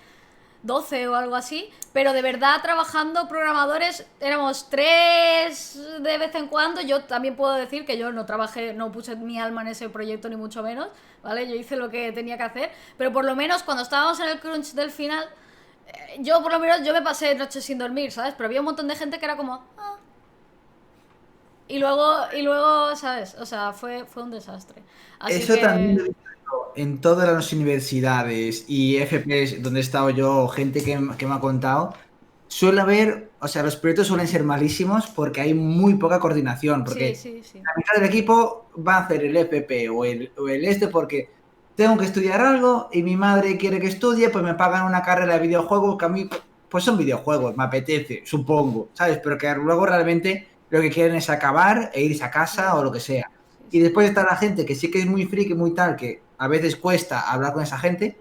12 o algo así, pero de verdad trabajando programadores éramos 3 de vez en cuando. Yo también puedo decir que yo no trabajé, no puse mi alma en ese proyecto ni mucho menos, ¿vale? Yo hice lo que tenía que hacer, pero por lo menos cuando estábamos en el crunch del final, Yo, por lo menos, yo me pasé noches sin dormir, ¿sabes? Pero había un montón de gente que era como... "Ah". Y luego, ¿sabes? O sea, fue un desastre. Así Eso que... también lo he visto en todas las universidades y FPs donde he estado yo, gente que me ha contado. Suele haber, o sea, los proyectos suelen ser malísimos porque hay muy poca coordinación. Porque Sí. la mitad del equipo va a hacer el FP o el este porque tengo que estudiar algo y mi madre quiere que estudie, pues me pagan una carrera de videojuegos que a mí, pues son videojuegos, me apetece, supongo, ¿sabes? Pero que luego realmente lo que quieren es acabar e irse a casa o lo que sea. Y después está la gente que sí que es muy friki, muy tal, que a veces cuesta hablar con esa gente,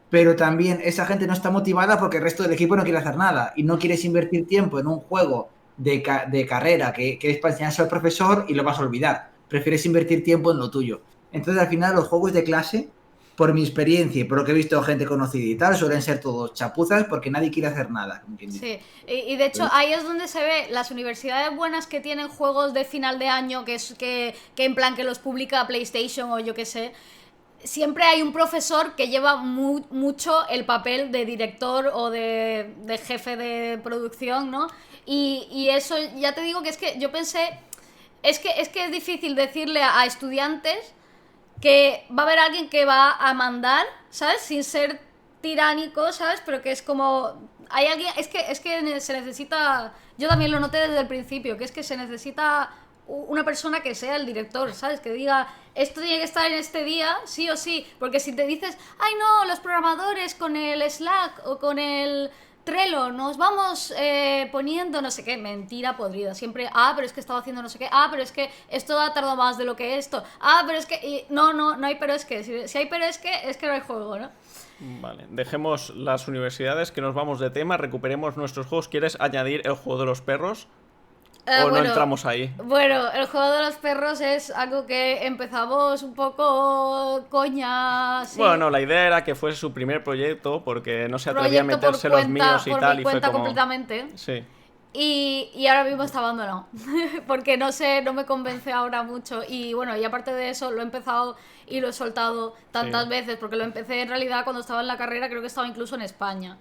pero también esa gente no está motivada porque el resto del equipo no quiere hacer nada y no quieres invertir tiempo en un juego de carrera que es para enseñarse al profesor y lo vas a olvidar. Prefieres invertir tiempo en lo tuyo. Entonces, al final, los juegos de clase, por mi experiencia y por lo que he visto gente conocida y tal, suelen ser todos chapuzas porque nadie quiere hacer nada. Sí, y de hecho ahí es donde se ve las universidades buenas que tienen juegos de final de año, que en plan que los publica PlayStation o yo qué sé. Siempre hay un profesor que lleva mucho el papel de director o de jefe de producción, ¿no? Y eso, ya te digo que es que yo pensé, es que es difícil decirle a estudiantes que va a haber alguien que va a mandar, ¿sabes? Sin ser tiránico, ¿sabes? Pero que es como... Hay alguien... Es que se necesita... Yo también lo noté desde el principio, que es que se necesita una persona que sea el director, ¿sabes? Que diga, esto tiene que estar en este día, sí o sí. Porque si te dices, ay no, los programadores con el Slack o con el Trello, nos vamos poniendo no sé qué, mentira podrida. Siempre, pero es que estaba haciendo no sé qué, pero es que esto ha tardado más de lo que esto, pero es que... No hay pero es que. Si hay pero es que no hay juego, ¿no? Vale, dejemos las universidades, que nos vamos de tema, recuperemos nuestros juegos. ¿Quieres añadir el juego de los perros? ¿O no entramos ahí? Bueno, el juego de los perros es algo que empezamos un poco coña. Sí. Bueno, la idea era que fuese su primer proyecto porque no se atrevía a meterse los míos y tal. Mi y fue cuenta como... completamente. Sí. Y ahora mismo está abandonado. Porque no sé, no me convence ahora mucho. Y bueno, y aparte de eso, lo he empezado y lo he soltado tantas veces. Porque lo empecé en realidad cuando estaba en la carrera, creo que estaba incluso en España.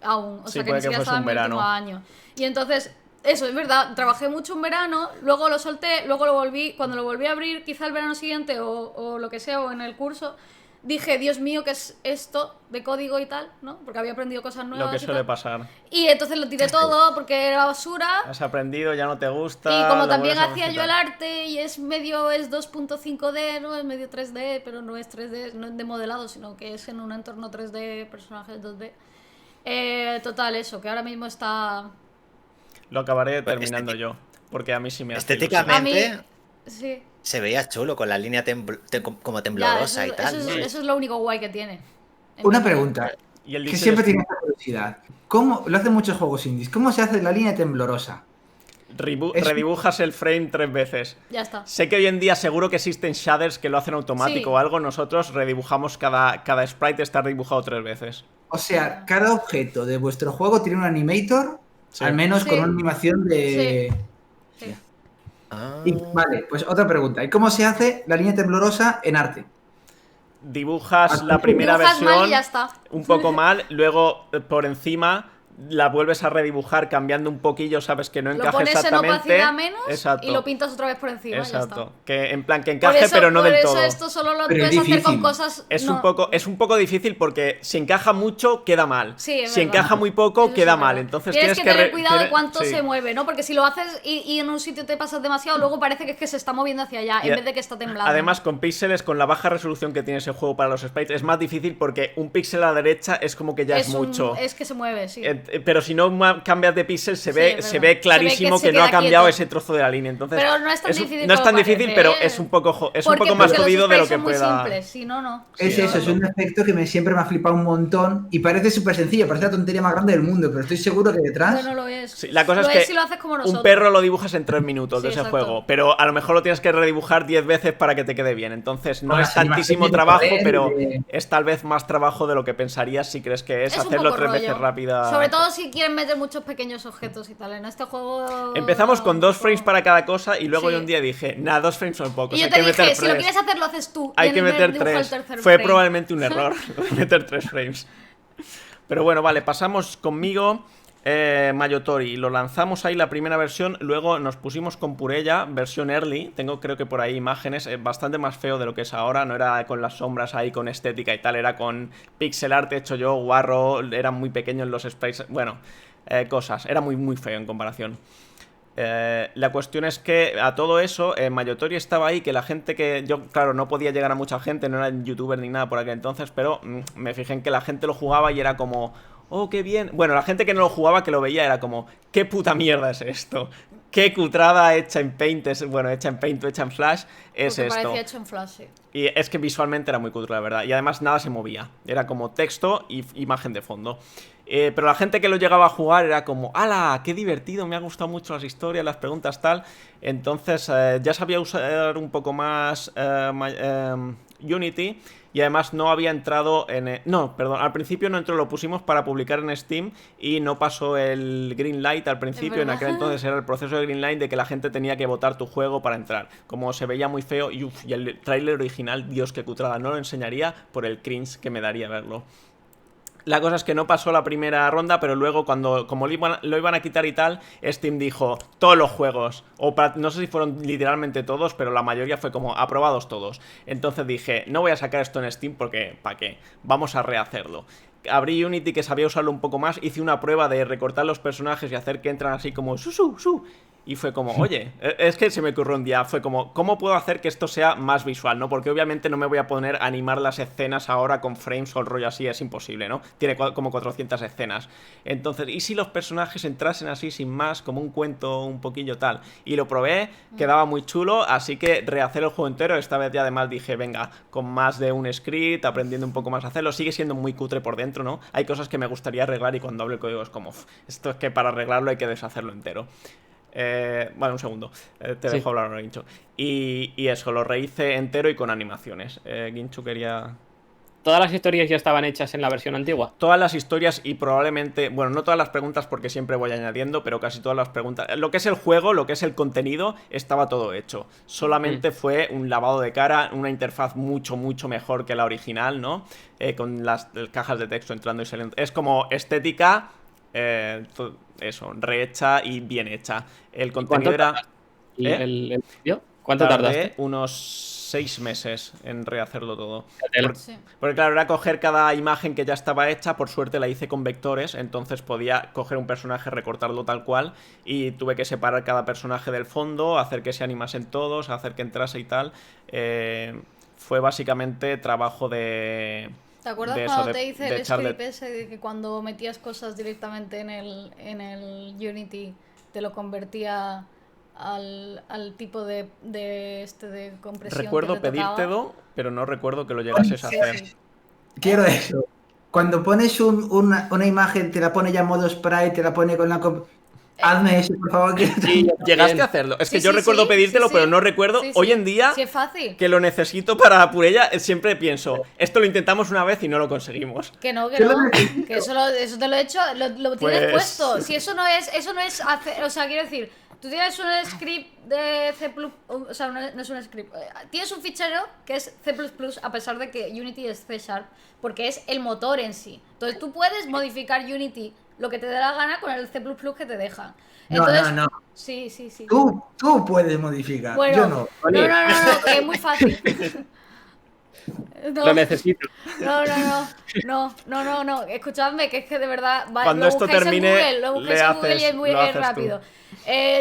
Aún. O sea que ni siquiera estaba en mi último año. Y entonces... Eso, es verdad, trabajé mucho un verano, luego lo solté, luego lo volví, cuando lo volví a abrir, quizá el verano siguiente o lo que sea, o en el curso, dije, Dios mío, ¿qué es esto de código y tal? ¿No? Porque había aprendido cosas nuevas. Lo que suele pasar. Y entonces lo tiré todo porque era basura. Has aprendido, ya no te gusta. Y como también hacía yo el arte y es 2.5D, ¿no? Es medio 3D, pero no es 3D, no es de modelado, sino que es en un entorno 3D, personajes 2D. Total, eso, que ahora mismo está... Lo acabaré terminando yo, porque a mí sí me hace estéticamente sí. Se veía chulo con la línea como temblorosa y tal. Eso es lo único guay que tiene. Una pregunta, y el que siempre tiene esta curiosidad. ¿Cómo, lo hacen muchos juegos indies, cómo se hace la línea temblorosa? Redibujas el frame 3 veces. Ya está. Sé que hoy en día seguro que existen shaders que lo hacen automático o algo. Nosotros redibujamos cada sprite, está redibujado 3 veces. O sea, cada objeto de vuestro juego tiene un animator... Sí. Al menos con una animación de... Sí. Y, vale, pues otra pregunta. ¿Y cómo se hace la línea temblorosa en arte? Dibujas la primera versión mal y ya está. Un poco mal, luego por encima la vuelves a redibujar cambiando un poquillo, sabes que no encaja exactamente. Lo pones en opacidad menos. Exacto. Y lo pintas otra vez por encima. Exacto. Ya está. Que en plan que encaje, pero no del todo. Por eso esto solo lo puedes hacer con cosas. Es un poco difícil porque si encaja mucho queda mal. Sí, es si verdad. encaja muy poco queda mal. Entonces tienes que tener cuidado de cuánto se mueve, ¿no? Porque si lo haces y en un sitio te pasas demasiado, luego parece que es que se está moviendo hacia allá en vez de que está temblando. Además, con píxeles, con la baja resolución que tiene ese juego para los sprites, es más difícil porque un píxel a la derecha es como que ya es mucho. Es que se mueve, sí. Pero si no cambias de píxel se ve clarísimo que no ha cambiado ese trozo de la línea. Entonces, pero no es tan difícil. No es tan difícil, pero es un poco más jodido de lo que pueda. Son muy simples, si no. Es eso, es un efecto que siempre me ha flipado un montón y parece súper sencillo, parece la tontería más grande del mundo, pero estoy seguro que detrás... No lo es. Sí, la cosa es que si lo haces como nosotros. Un perro lo dibujas en 3 minutos de ese juego, pero a lo mejor lo tienes que redibujar 10 veces para que te quede bien. Entonces no es tantísimo trabajo, pero es tal vez más trabajo de lo que pensarías si crees que es hacerlo 3 veces rápida. Sobre todo si quieren meter muchos pequeños objetos y tal. En este juego... Empezamos con 2 frames para cada cosa y luego yo un día dije, 2 frames son pocos, y yo te dije, si lo quieres hacer lo haces tú. Hay que meter 3. Fue probablemente un error meter 3 frames. Pero bueno, vale, pasamos conmigo. Mayotori, lo lanzamos ahí la primera versión, luego nos pusimos con Purella, versión early, tengo creo que por ahí imágenes, bastante más feo de lo que es ahora, no era con las sombras ahí, con estética y tal, era con pixel art hecho yo, guarro, eran muy pequeños los sprites, bueno, cosas, era muy muy feo en comparación. La cuestión es que a todo eso, Mayotori estaba ahí, que la gente que... Yo, claro, no podía llegar a mucha gente, no era youtuber ni nada por aquel entonces, pero me fijé en que la gente lo jugaba y era como... Oh, qué bien. Bueno, la gente que no lo jugaba, que lo veía, era como... ¿Qué puta mierda es esto? ¿Qué cutrada hecha en Paint es... Bueno, hecha en Paint o hecha en Flash es Porque esto? parecía hecho en Flash, sí. Y es que visualmente era muy cutre, la verdad. Y además nada se movía. Era como texto y imagen de fondo. Pero la gente que lo llegaba a jugar era como... ¡Hala! ¡Qué divertido! Me ha gustado mucho las historias, las preguntas, tal. Entonces ya sabía usar un poco más Unity. Y además no había entrado en... No, perdón, al principio no entró, lo pusimos para publicar en Steam y no pasó el green light al principio. En aquel entonces era el proceso de green light de que la gente tenía que votar tu juego para entrar. Como se veía muy feo y el tráiler original, Dios, qué cutrada, no lo enseñaría por el cringe que me daría verlo. La cosa es que no pasó la primera ronda, pero luego cuando como lo iban a quitar y tal, Steam dijo, todos los juegos, no sé si fueron literalmente todos, pero la mayoría fue como, aprobados todos. Entonces dije, no voy a sacar esto en Steam porque, ¿para qué? Vamos a rehacerlo. Abrí Unity, que sabía usarlo un poco más, hice una prueba de recortar los personajes y hacer que entran así como su. Y fue como, oye, es que se me ocurrió un día, fue como, ¿cómo puedo hacer que esto sea más visual, no? Porque obviamente no me voy a poner a animar las escenas ahora con frames o el rollo así, es imposible, ¿no? Tiene como 400 escenas. Entonces, ¿y si los personajes entrasen así sin más, como un cuento un poquillo tal? Y lo probé, quedaba muy chulo, así que rehacer el juego entero. Esta vez ya además dije, venga, con más de un script, aprendiendo un poco más a hacerlo. Sigue siendo muy cutre por dentro, ¿no? Hay cosas que me gustaría arreglar y cuando hablo el código es como, esto es que para arreglarlo hay que deshacerlo entero. Bueno, un segundo, te dejo hablar ahora, Guincho. Y eso, lo rehice entero y con animaciones. Guincho quería... ¿Todas las historias ya estaban hechas en la versión antigua? Todas las historias y probablemente... Bueno, no todas las preguntas porque siempre voy añadiendo, pero casi todas las preguntas... Lo que es el juego, lo que es el contenido, estaba todo hecho. Solamente fue un lavado de cara, una interfaz mucho mejor que la original, ¿no? Con las cajas de texto entrando y saliendo. Es como estética... eso, rehecha y bien hecha. El contenido era... ¿El vídeo? ¿Cuánto Tardé tardaste? unos 6 meses en rehacerlo todo. Sí. Porque claro, era coger cada imagen que ya estaba hecha. Por suerte la hice con vectores, entonces podía coger un personaje, recortarlo tal cual. Y tuve que separar cada personaje del fondo, hacer que se animasen todos, hacer que entrase y tal. Fue básicamente trabajo de... ¿Te acuerdas de cuando eso, te hice de el echarle- script ese de que cuando metías cosas directamente en el Unity te lo convertía al tipo de compresión Recuerdo que te tocaba? pedírtelo, pero no recuerdo que lo llegases a Sí, hacer. sí. Quiero eso. Cuando pones una imagen, te la pone ya en modo sprite, te la pone con la... Hazme eso, por favor. Sí, yo Llegaste también. a hacerlo. Es que Sí, yo sí, recuerdo sí, pedírtelo, sí, pero sí. no recuerdo. Sí, Hoy sí. en día, Sí, es fácil. que lo necesito para Purella, siempre pienso, esto lo intentamos una vez y no lo conseguimos. Que no, Yo lo que necesito. eso te lo he hecho, lo tienes Pues- puesto. Si eso no es hacer, o sea, quiero decir, tú tienes un script de C++, o sea, no es un script, tienes un fichero que es C++, a pesar de que Unity es C#, porque es el motor en sí. Entonces tú puedes modificar Unity lo que te dé la gana con el C++ que te dejan. No, Entonces, no. Sí. Tú puedes modificar. Bueno, Yo no. no, que es muy fácil. No. Lo necesito. No. Escuchadme, que es que de verdad. Cuando lo esto buscáis termine, en Google, lo buscáis le en Google y haces- es muy lo haces tú. rápido.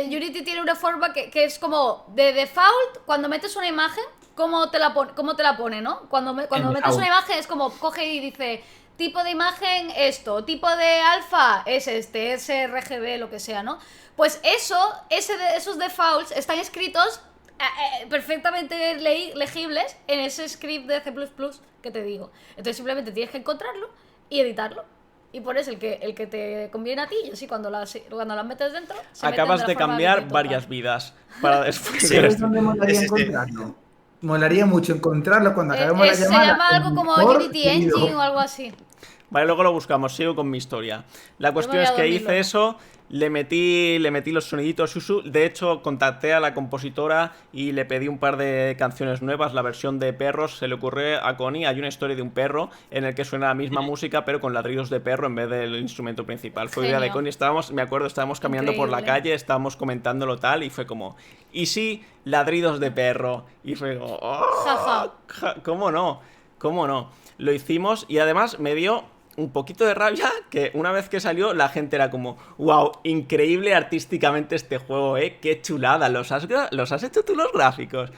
Unity tiene una forma que es como de default, cuando metes una imagen, ¿cómo te la pone, no? Cuando metes default. una imagen es como coge y dice. Tipo de imagen esto, tipo de alfa es este, sRGB, lo que sea, ¿no? Pues esos defaults están escritos perfectamente legibles en ese script de C++ que te digo. Entonces simplemente tienes que encontrarlo y editarlo. Y pones el que te conviene a ti y así cuando las metes dentro se Acabas meten de la forma cambiar que te toca. varias vidas para después. Sí. ¿Sabes dónde molaría Sí. encontrarlo? Molaría mucho encontrarlo cuando acabemos la Se llamada. llama algo como Por Unity vídeo. Engine o algo así. Vale, luego lo buscamos, sigo con mi historia. La cuestión voy es a que dormir hice luego. eso, Le metí los soniditos Susu. De hecho, contacté a la compositora y le pedí un par de canciones nuevas. La versión de perros se le ocurrió a Connie. Hay una historia de un perro en el que suena la misma música, pero con ladridos de perro en vez del instrumento principal. Fue idea de Genio. Connie. Me acuerdo, estábamos caminando por la Increíble. calle, estábamos comentándolo tal, y fue como, ¿y sí? Ladridos de perro. Y fue como, Jaja. ¿cómo no? ¿Cómo no? Lo hicimos y además me dio un poquito de rabia que una vez que salió la gente era como, wow, increíble artísticamente este juego, qué chulada, los has hecho tú los gráficos,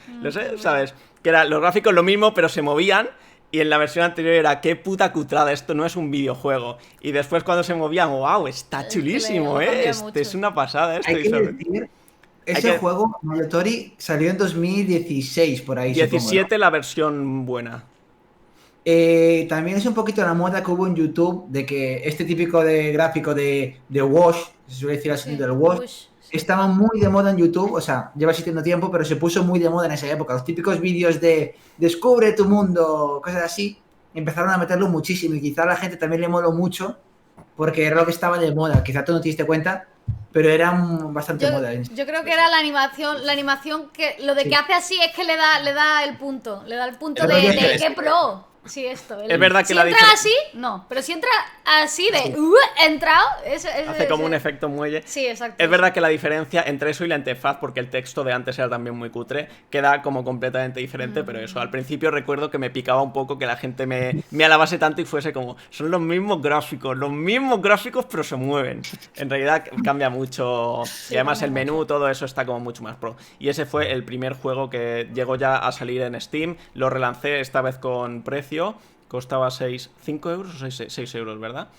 ¿sabes? Que eran los gráficos lo mismo pero se movían y en la versión anterior era, qué puta cutrada, esto no es un videojuego. Y después cuando se movían, wow, está Es que chulísimo, lo cambia este mucho. es una pasada esto. Hay y que sobre- decir, Hay ese que- juego, Monogatari, salió en 2016, por ahí, supongo, ¿no? 17 la versión buena. También es un poquito la moda que hubo en YouTube de que este típico de gráfico de Wash, se suele decir así, Sí, del Wash, Bush, sí. estaba muy de moda en YouTube, o sea, lleva existiendo tiempo, pero se puso muy de moda en esa época. Los típicos vídeos de descubre tu mundo, cosas así, empezaron a meterlo muchísimo y quizá a la gente también le moló mucho porque era lo que estaba de moda. Quizá tú no te diste cuenta, pero era bastante moda. Yo creo que era la animación que lo de Sí. que hace así es que le da el punto El de, rollo de es- qué pro. Sí, esto. Es verdad que si la entra difer- así, no, pero si entra así de he entrado, Hace como un efecto muelle. Sí, exacto. Es verdad que la diferencia entre eso y la interfaz, porque el texto de antes era también muy cutre, queda como completamente diferente, pero eso, al principio recuerdo que me picaba un poco que la gente me alabase tanto y fuese como, son los mismos gráficos, pero se mueven. En realidad cambia mucho, y además cambia el menú, mucho. todo eso está como mucho más pro. Y ese fue el primer juego que llegó ya a salir en Steam, lo relancé esta vez con precio, costaba 5 euros o 6 euros, ¿verdad?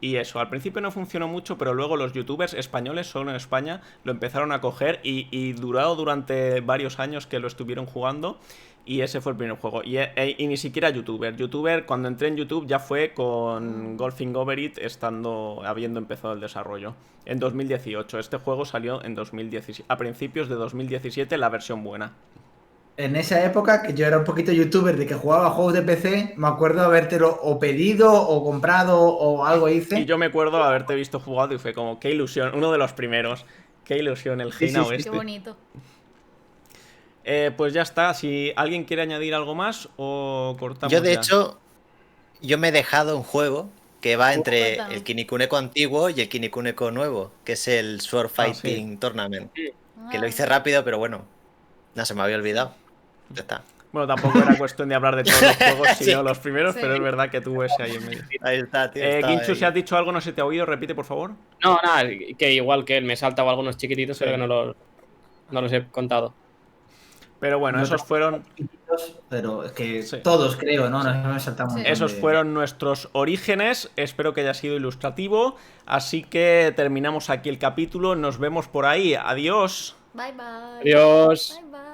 Y eso, al principio no funcionó mucho, pero luego los youtubers españoles, solo en España, lo empezaron a coger y duró durante varios años que lo estuvieron jugando. Y ese fue el primer juego. Y ni siquiera youtuber. Youtuber, cuando entré en YouTube ya fue con Golfing Over It, habiendo empezado el desarrollo. En 2018. Este juego salió en 2017. A principios de 2017, la versión buena. En esa época, que yo era un poquito youtuber de que jugaba juegos de PC, me acuerdo habértelo o pedido o comprado o algo hice. Y yo me acuerdo haberte visto jugado y fue como, qué ilusión, uno de los primeros. Qué ilusión, el Sí, Heina sí, sí. Oeste. Qué bonito. Pues ya está. Si alguien quiere añadir algo más o cortamos. Yo, de ya. hecho, yo me he dejado un juego que va entre Cuéntame. el Kinikuneko antiguo y el Kinikuneko nuevo, que es el Sword Fighting Tournament. Que lo hice rápido, pero bueno, no se me había olvidado. Ya está. Bueno, tampoco era cuestión de hablar de todos los juegos, sino Sí. los primeros, Sí. pero es verdad que tuvo ese ahí en medio. Ahí está, tío. estaba Ginchu, ahí. si has dicho algo, no se te ha oído, repite, por favor. No, nada, que igual que él me saltaba algunos chiquititos, Sí. pero que no los he contado. Pero bueno, No esos fueron. Pero es que Sí. todos, creo, ¿no? Nos saltamos. Sí. Esos fueron nuestros orígenes. Espero que haya sido ilustrativo. Así que terminamos aquí el capítulo. Nos vemos por ahí. Adiós. Bye bye. Adiós. Bye bye.